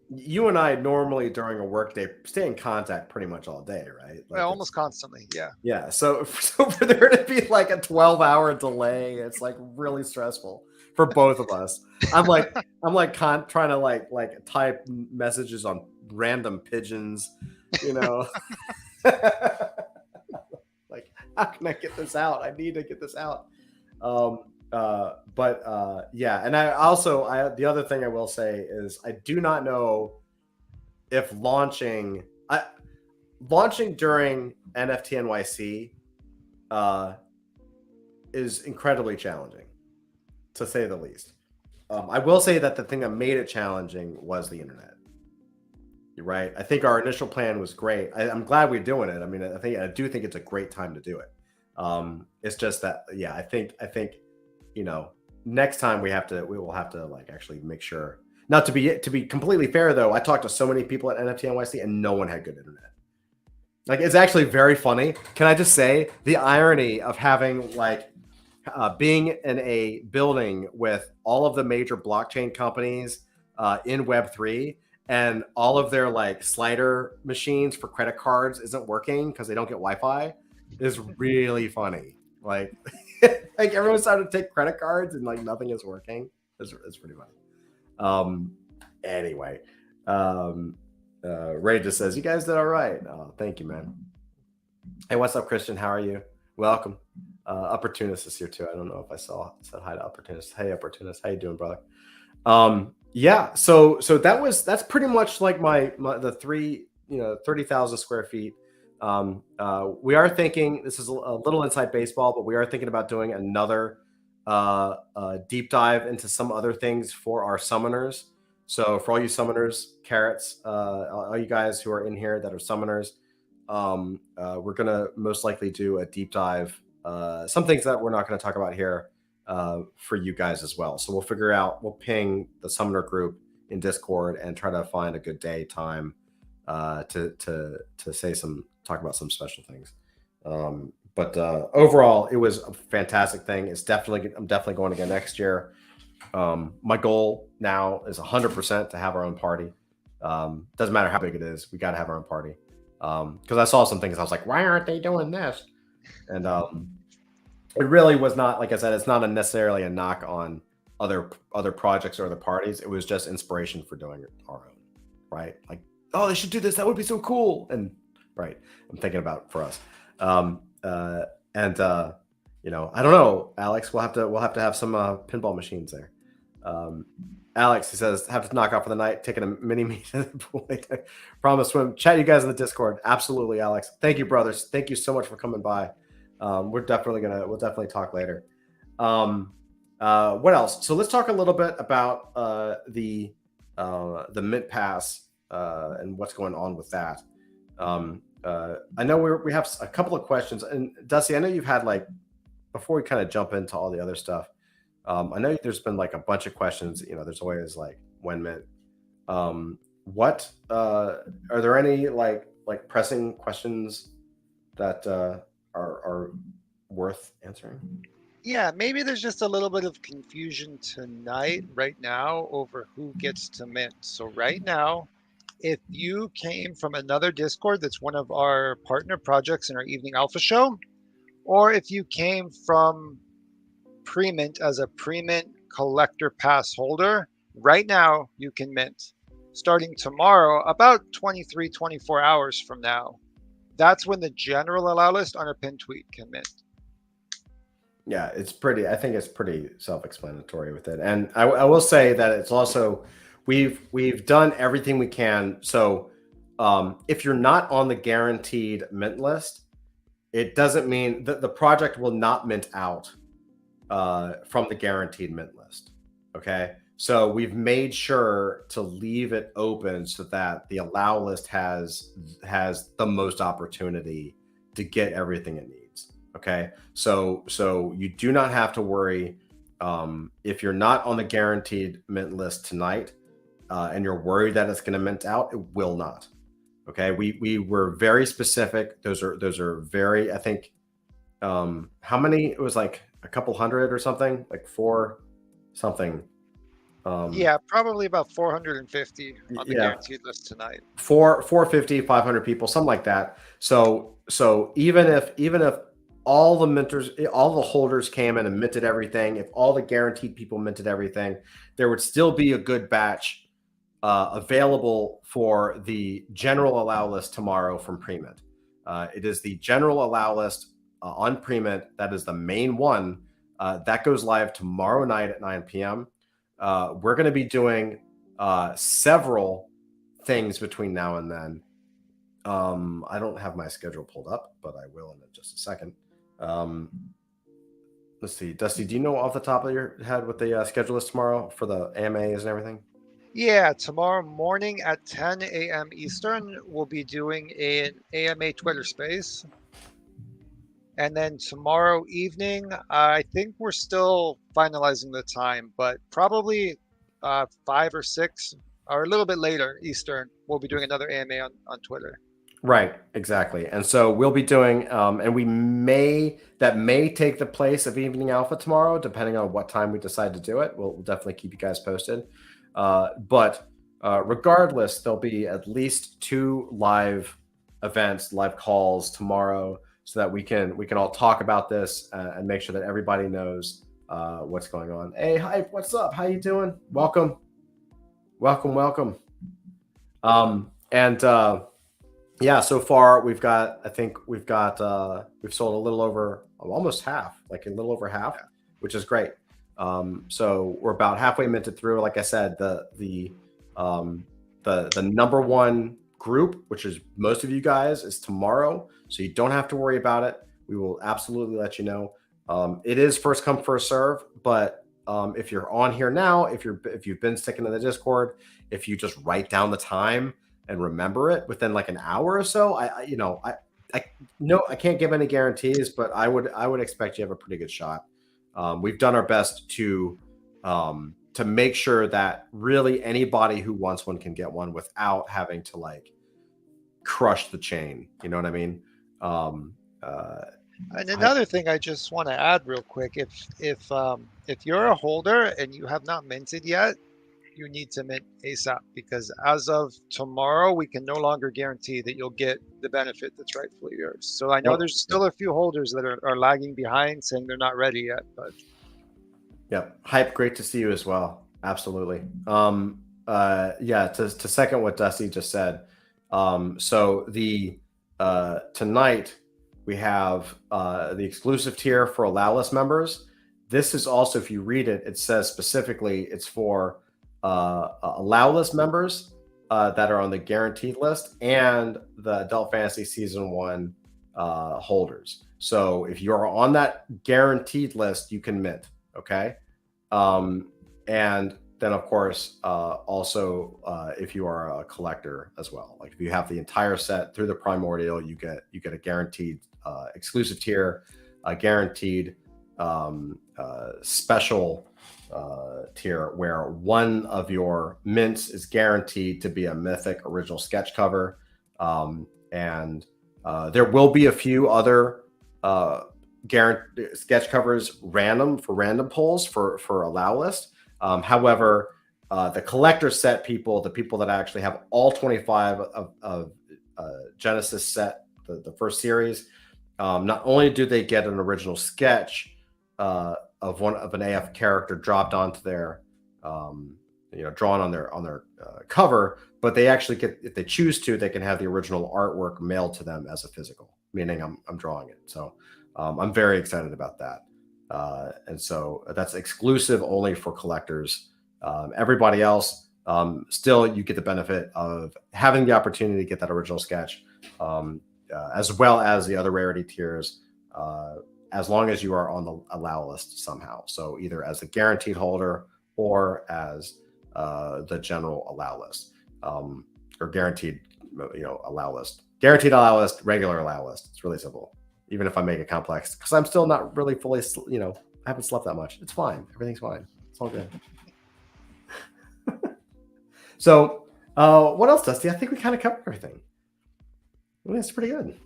you and I normally during a workday stay in contact pretty much all day, right? Like Well, almost constantly, yeah. Yeah. So for there to be like a 12-hour delay, it's like really stressful for both of us. I'm like trying to like type messages on random pigeons, you know. Like, how can I get this out? I need to get this out. Yeah, and the other thing I will say is I do not know if launching during NFT NYC is incredibly challenging, to say the least. I will say that the thing that made it challenging was the internet. You're right. I think our initial plan was great. I'm glad we're doing it. I mean, I do think it's a great time to do it. It's just that, yeah, I think next time we will have to like actually make sure. Now, to be completely fair though, I talked to so many people at NFT NYC and no one had good internet. Like, it's actually very funny. Can I just say the irony of having like being in a building with all of the major blockchain companies in Web3, and all of their like slider machines for credit cards isn't working because they don't get Wi-Fi is really funny. Like, like everyone started to take credit cards and like nothing is working. It's pretty funny. Anyway, Ray just says, you guys did all right. Oh, thank you, man. Hey, what's up, Christian? How are you? Welcome. Opportunist is here too. I don't know if I said hi to Opportunist. Hey, Opportunist. How you doing, brother? Yeah, so that's pretty much like the 30,000 square feet. We are thinking, this is a little inside baseball, but we are thinking about doing another deep dive into some other things for our summoners. So for all you summoners, carrots, all you guys who are in here that are summoners, we're gonna most likely do a deep dive. Some things that we're not going to talk about here for you guys as well. So we'll ping the summoner group in Discord and try to find a good day time to talk about some special things. But overall, it was a fantastic thing. I'm definitely going again next year. My goal now is 100% to have our own party. Doesn't matter how big it is, we got to have our own party. Because I saw some things, I was like, why aren't they doing this? And it really was not, like I said, it's not necessarily a knock on other projects or other parties. It was just inspiration for doing our own, right? Like, oh, they should do this. That would be so cool. And right, I'm thinking about for us. Um, and I don't know, Alex. We'll have to have some pinball machines there. Alex, he says, have to knock off for the night, taking a mini me to the pool. Promise swim. Chat you guys in the Discord. Absolutely, Alex. Thank you, brothers. Thank you so much for coming by. We'll definitely talk later. What else? So let's talk a little bit about the Mint Pass and what's going on with that. I know we have a couple of questions, and Dusty, I know you've had before we kind of jump into all the other stuff. I know there's been a bunch of questions. There's always when Mint. What are there any pressing questions that are worth answering? Yeah, maybe there's just a little bit of confusion tonight, right now, over who gets to mint. So right now, if you came from another Discord that's one of our partner projects in our Evening Alpha show, or if you came from pre-mint as a pre-mint collector pass holder, right now you can mint. Starting tomorrow, about 23, 24 hours from now, that's when the general allow list on a pinned tweet can mint. Yeah, I think it's pretty self-explanatory with it. And I will say that it's also, we've done everything we can. So if you're not on the guaranteed mint list, it doesn't mean that the project will not mint out from the guaranteed mint list. Okay. So we've made sure to leave it open so that the allow list has the most opportunity to get everything it needs. Okay. So you do not have to worry if you're not on the guaranteed mint list tonight and you're worried that it's going to mint out, it will not. Okay. We were very specific. Those are very, I think, how many? It was a couple hundred or something, four something. Yeah, probably about 450 on the guaranteed list tonight. 450, 500 people, something like that. So even if all the minters, all the holders came in and minted everything, if all the guaranteed people minted everything, there would still be a good batch available for the general allow list tomorrow from pre-mint. It is the general allow list on pre-mint. That is the main one. That goes live tomorrow night at 9 p.m. We're going to be doing several things between now and then. I don't have my schedule pulled up, but I will in just a second. Let's see. Dusty, do you know off the top of your head what the schedule is tomorrow for the AMAs and everything? Yeah, tomorrow morning at 10 a.m. Eastern, we'll be doing an AMA Twitter space. And then tomorrow evening, I think we're still finalizing the time, but probably 5 or 6 or a little bit later Eastern, we'll be doing another AMA on Twitter. Right, exactly. And so we'll be doing, and that may take the place of Evening Alpha tomorrow, depending on what time we decide to do it. We'll definitely keep you guys posted. But regardless, there'll be at least 2 live events, live calls tomorrow, so that we can all talk about this and make sure that everybody knows what's going on. Hey, hi, what's up? How you doing? Welcome. Yeah, so far we've sold a little over, almost half, a little over half, which is great. So we're about halfway minted through. Like I said, the number one group, which is most of you guys, is tomorrow. So you don't have to worry about it. We will absolutely let you know. It is first come, first serve, but if you're on here now, if you've been sticking to the Discord, if you just write down the time and remember it within an hour or so, I can't give any guarantees, but I would expect you have a pretty good shot. We've done our best to make sure that really anybody who wants one can get one without having to crush the chain. You know what I mean? And another thing I just want to add real quick, if you're a holder and you have not minted yet, you need to mint ASAP, because as of tomorrow, we can no longer guarantee that you'll get the benefit that's rightfully yours. So I know Yep. there's still a few holders that are lagging behind, saying they're not ready yet, but Yep. Hype, great to see you as well. Absolutely. Yeah, to second what Dusty just said. So the tonight we have the exclusive tier for allow-list members. This is also, if you read it, it says specifically it's for allow-list members that are on the guaranteed list and the Adult Fantasy Season 1 holders. So if you're on that guaranteed list, you can mint. Okay. And then of course, also, if you are a collector as well, like if you have the entire set through the primordial, you get a guaranteed exclusive tier, a guaranteed special tier where one of your mints is guaranteed to be a mythic original sketch cover. And there will be a few other sketch covers random pulls for allow list. However, the collector set people, the people that actually have all 25 of Genesis set, the first series, not only do they get an original sketch of an AF character dropped onto their, drawn on their cover, but they actually get, if they choose to, they can have the original artwork mailed to them as a physical, meaning I'm drawing it. So I'm very excited about that. And so that's exclusive only for collectors. Everybody else, still you get the benefit of having the opportunity to get that original sketch, as well as the other rarity tiers, as long as you are on the allow list somehow. So either as a guaranteed holder or as the general allow list, or guaranteed, allow list, guaranteed allow list, regular allow list. It's really simple. Even if I make it complex, because I'm still not really fully, I haven't slept that much. It's fine. Everything's fine. It's all good. So what else, Dusty? I think we kind of covered everything. I think it's pretty good.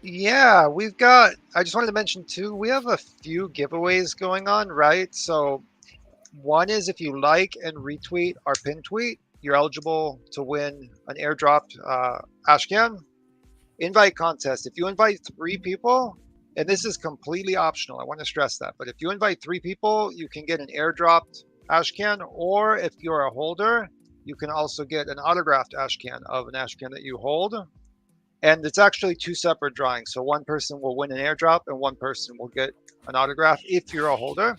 yeah, I just wanted to mention too, we have a few giveaways going on, right? So one is, if you like and retweet our pin tweet, you're eligible to win an airdropped ashcan. Invite contest. If you invite 3 people, and this is completely optional, I want to stress that, but if you invite 3 people, you can get an airdropped ashcan, or if you're a holder, you can also get an autographed ashcan of an ashcan that you hold. And it's actually 2 separate drawings. So one person will win an airdrop and one person will get an autograph if you're a holder.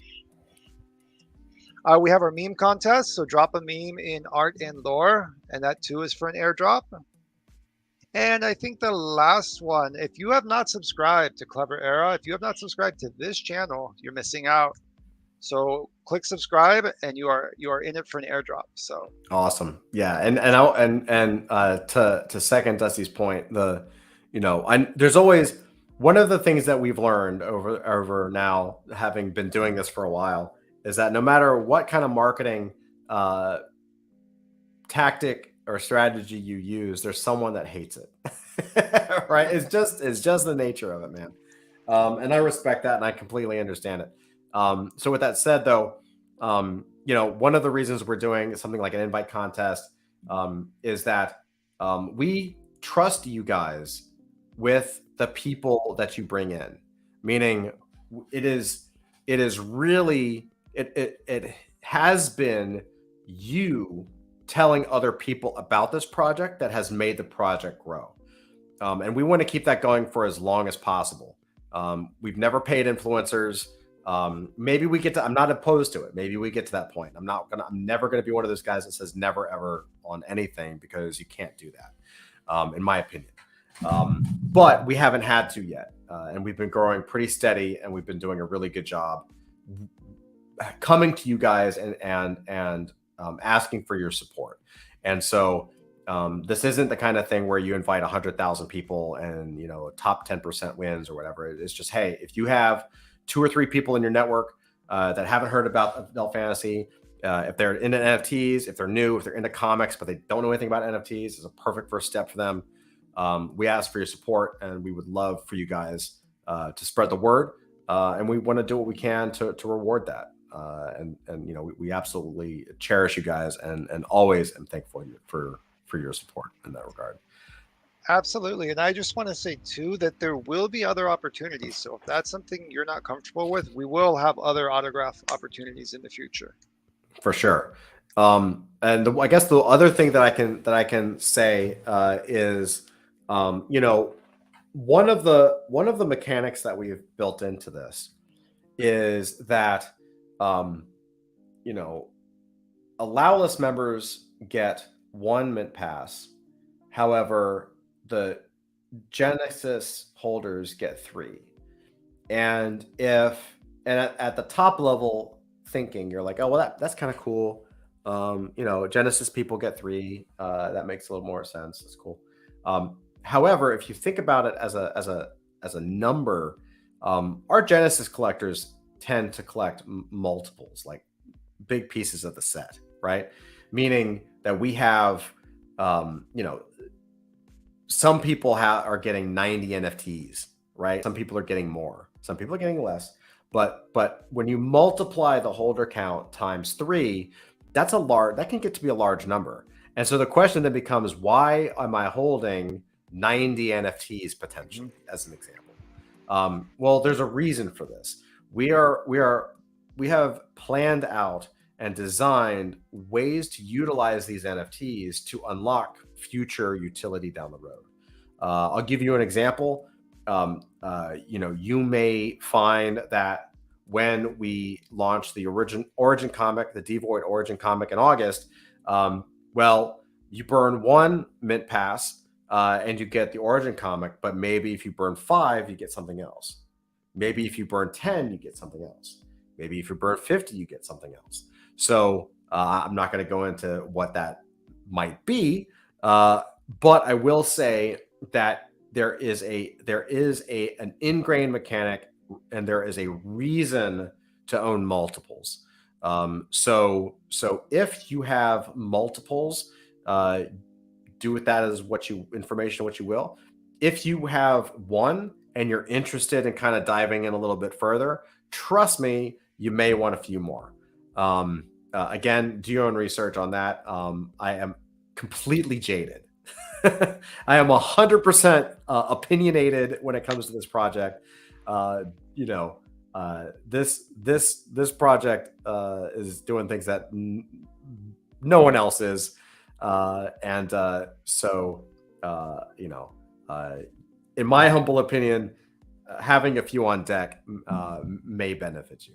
We have our meme contest. So drop a meme in art and lore, and that too is for an airdrop. And I think the last one, if you have not subscribed to Clever Era, if you have not subscribed to this channel, you're missing out. So click subscribe, and you are in it for an airdrop. So awesome, yeah. And to second Dusty's point, there's always one of the things that we've learned over now, having been doing this for a while, is that no matter what kind of marketing tactic or strategy you use, there's someone that hates it. Right? It's just the nature of it, man. And I respect that, and I completely understand it. So with that said, though, one of the reasons we're doing something like an invite contest is that we trust you guys with the people that you bring in. Meaning, it has been you telling other people about this project that has made the project grow. And we want to keep that going for as long as possible. We've never paid influencers. Maybe we get to, I'm not opposed to it. Maybe we get to that point. I'm never going to be one of those guys that says never ever on anything, because you can't do that, in my opinion. But we haven't had to yet. And we've been growing pretty steady, and we've been doing a really good job coming to you guys and asking for your support. And so this isn't the kind of thing where you invite 100,000 people and top 10% wins or whatever. It's just, hey, if you have 2 or 3 people in your network that haven't heard about adult fantasy, if they're into NFTs, if they're new, if they're into comics but they don't know anything about NFTs, it's a perfect first step for them. We ask for your support, and we would love for you guys to spread the word, and we want to do what we can to reward that. and we absolutely cherish you guys, and always am thankful for your support in that regard. Absolutely. And I just want to say too that there will be other opportunities. So if that's something you're not comfortable with, we will have other autograph opportunities in the future. For sure. I guess the other thing that I can say is, one of the mechanics that we've built into this is that, allow-less members get one mint pass. However, the Genesis holders get 3. And at the top level thinking, you're like, oh, well, that's kind of cool. Genesis people get 3. That makes a little more sense. That's cool. However, if you think about it as a number, our Genesis collectors tend to collect multiples, like big pieces of the set, right? Meaning that we have, some people are getting 90 NFTs, right? Some people are getting more. Some people are getting less. But when you multiply the holder count times 3, that can get to be a large number. And so the question then becomes, why am I holding 90 NFTs potentially, as an example? Well, there's a reason for this. We have planned out and designed ways to utilize these NFTs to unlock future utility down the road. I'll give you an example. You may find that when we launch the Origin comic, the Devoid Origin comic in August, you burn 1 mint pass and you get the Origin comic, but maybe if you burn 5, you get something else. Maybe if you burn 10, you get something else. Maybe if you burn 50, you get something else. So I'm not going to go into what that might be, but I will say that there is an ingrained mechanic, and there is a reason to own multiples. So if you have multiples, do with that as what you will. If you have one and you're interested in kind of diving in a little bit further, trust me, you may want a few more. Again, do your own research on that. I am completely jaded. I am 100% opinionated when it comes to this project. This project is doing things that no one else is, in my humble opinion, having a few on deck may benefit you.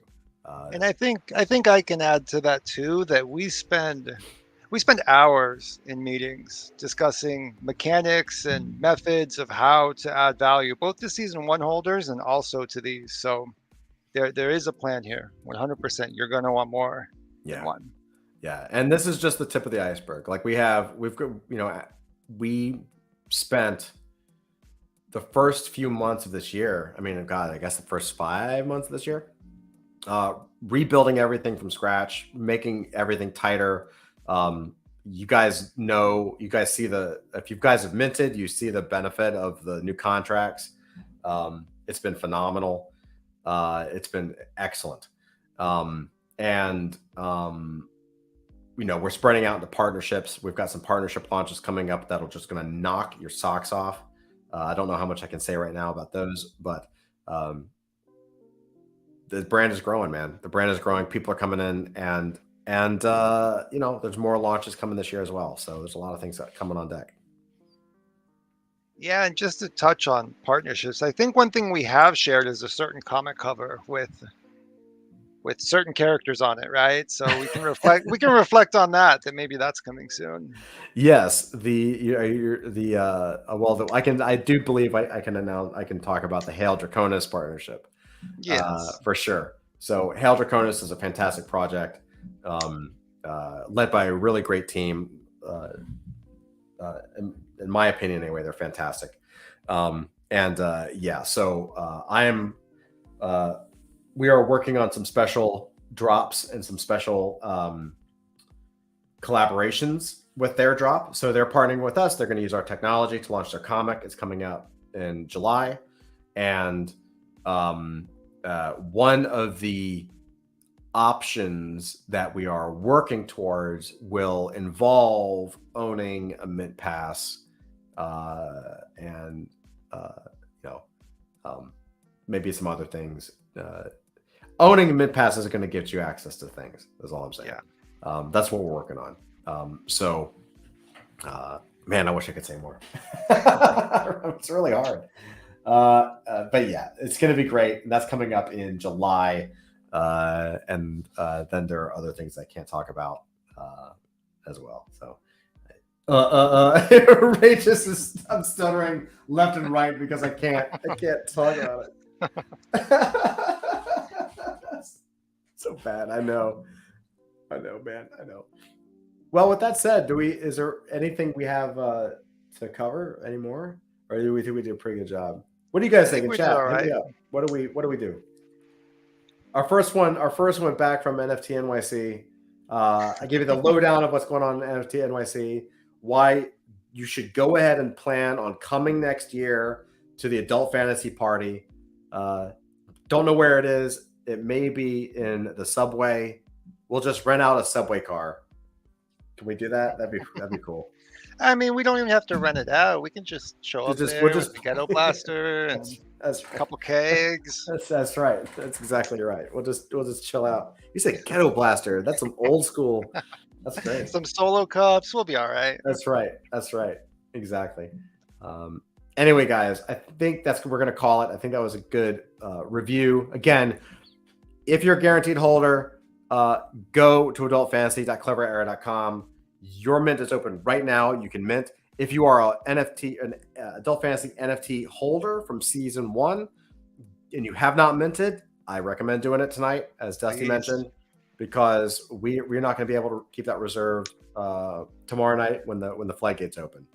And I think I can add to that too, that we spend hours in meetings discussing mechanics and methods of how to add value, both to season 1 holders and also to these. So there is a plan here. 100%. You're going to want more than one. Yeah. And this is just the tip of the iceberg. Like we spent the first few months of this year. I mean, God, I guess the first 5 months of this year, rebuilding everything from scratch, making everything tighter. You guys see if you guys have minted, you see the benefit of the new contracts. It's been phenomenal. It's been excellent. We're spreading out into partnerships. We've got some partnership launches coming up that'll just going to knock your socks off. I don't know how much I can say right now about those, but the brand is growing, man. The brand is growing. People are coming in, and there's more launches coming this year as well. So there's a lot of things coming on deck. Yeah, and just to touch on partnerships, I think one thing we have shared is a certain comic cover with certain characters on it, right? So we can reflect on that maybe that's coming soon. Yes, I do believe I can talk about the Hail Draconis partnership. Yes, for sure. So Hail Draconis is a fantastic project, led by a really great team. In my opinion, anyway, they're fantastic. We are working on some special drops and some special collaborations with their drop. So they're partnering with us. They're going to use our technology to launch their comic. It's coming out in July. And one of the options that we are working towards will involve owning a mint pass, and maybe some other things. Owning a mint pass isn't going to get you access to things. That's all I'm saying. Yeah. That's what we're working on. Man, I wish I could say more. It's really hard. But yeah, it's going to be great. That's coming up in July. And then there are other things I can't talk about as well. So, Rageous is, I'm stuttering left and right because I can't talk about it. So bad. I know, man. I know. Well, with that said, is there anything we have to cover anymore, or do we think we did a pretty good job? What do you guys think in chat? Right. Hit me up. What do we do? Our first one back from NFT NYC. I gave you the lowdown of what's going on in NFT NYC, why you should go ahead and plan on coming next year to the adult fantasy party. Don't know where it is. It may be in the subway. We'll just rent out a subway car. Can we do that? That'd be cool. I mean, we don't even have to rent it out. We can just show up there with the ghetto blaster and that's a couple kegs. That's right. That's exactly right. We'll just chill out. You said ghetto blaster. That's some old school. That's great. Some solo cups. We'll be all right. That's right. Exactly. Anyway, guys, I think that's what we're gonna call it. I think that was a good review. Again, if you're a guaranteed holder, go to adultfantasy.cleverera.com. Your mint is open right now. You can mint. If you are an Adult Fantasy NFT holder from season 1 and you have not minted, I recommend doing it tonight, as Dusty mentioned, because we're not going to be able to keep that reserved tomorrow night when the floodgates open.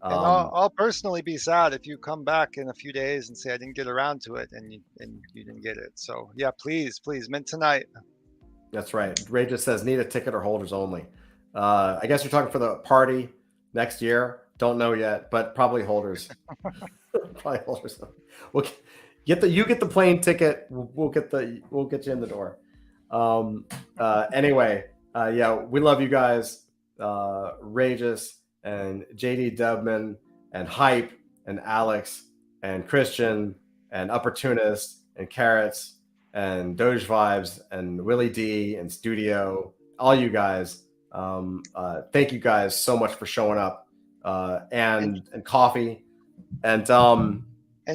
And I'll personally be sad if you come back in a few days and say I didn't get around to it and you didn't get it. So yeah, please mint tonight. That's right. Ray just says need a ticket or holders only. I guess you're talking for the party next year. Don't know yet, but probably holders. Probably holders. We'll get the plane ticket. We'll get you in the door. Anyway, yeah, we love you guys. Rageous and JD Dubman and Hype and Alex and Christian and Opportunist and Carrots and Doge Vibes and Willie D and Studio, all you guys. Thank you guys so much for showing up, and coffee, and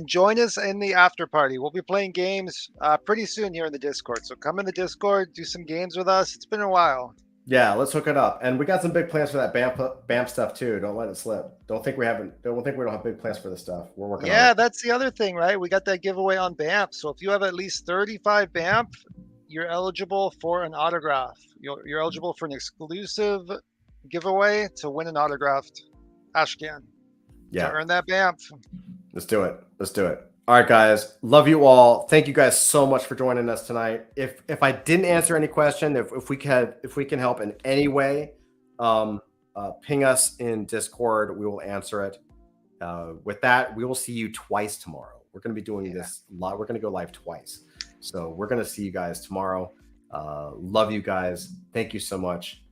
join us in the after party. We'll be playing games pretty soon here in the Discord. So come in the Discord, do some games with us. It's been a while. Yeah, let's hook it up. And we got some big plans for that BAMP stuff too. Don't let it slip. Don't think we don't have big plans for this stuff. We're working on it. Yeah, that's the other thing, right? We got that giveaway on BAMP. So if you have at least 35 BAMP, you're eligible for an autograph. You're eligible for an exclusive giveaway to win an autographed Ashcan. Yeah. To earn that BAMP. Let's do it. All right, guys. Love you all. Thank you guys so much for joining us tonight. If I didn't answer any question, if we can help in any way, ping us in Discord. We will answer it. With that, we will see you twice tomorrow. We're going to be doing this live. We're going to go live twice. So we're going to see you guys tomorrow. Love you guys. Thank you so much.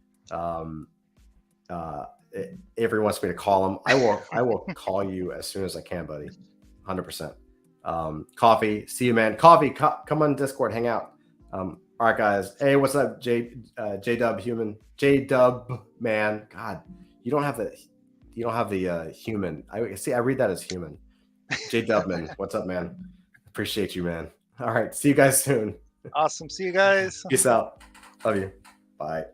Avery wants me to call him. I will call you as soon as I can, buddy. 100%. Coffee, see you, man. Coffee, come on Discord, hang out. All right, guys. Hey, what's up, J Dub human? J Dub man. God, you don't have the human. I read that as human. J Dubman, what's up, man? Appreciate you, man. All right, see you guys soon. Awesome. See you guys. Peace out. Love you. Bye.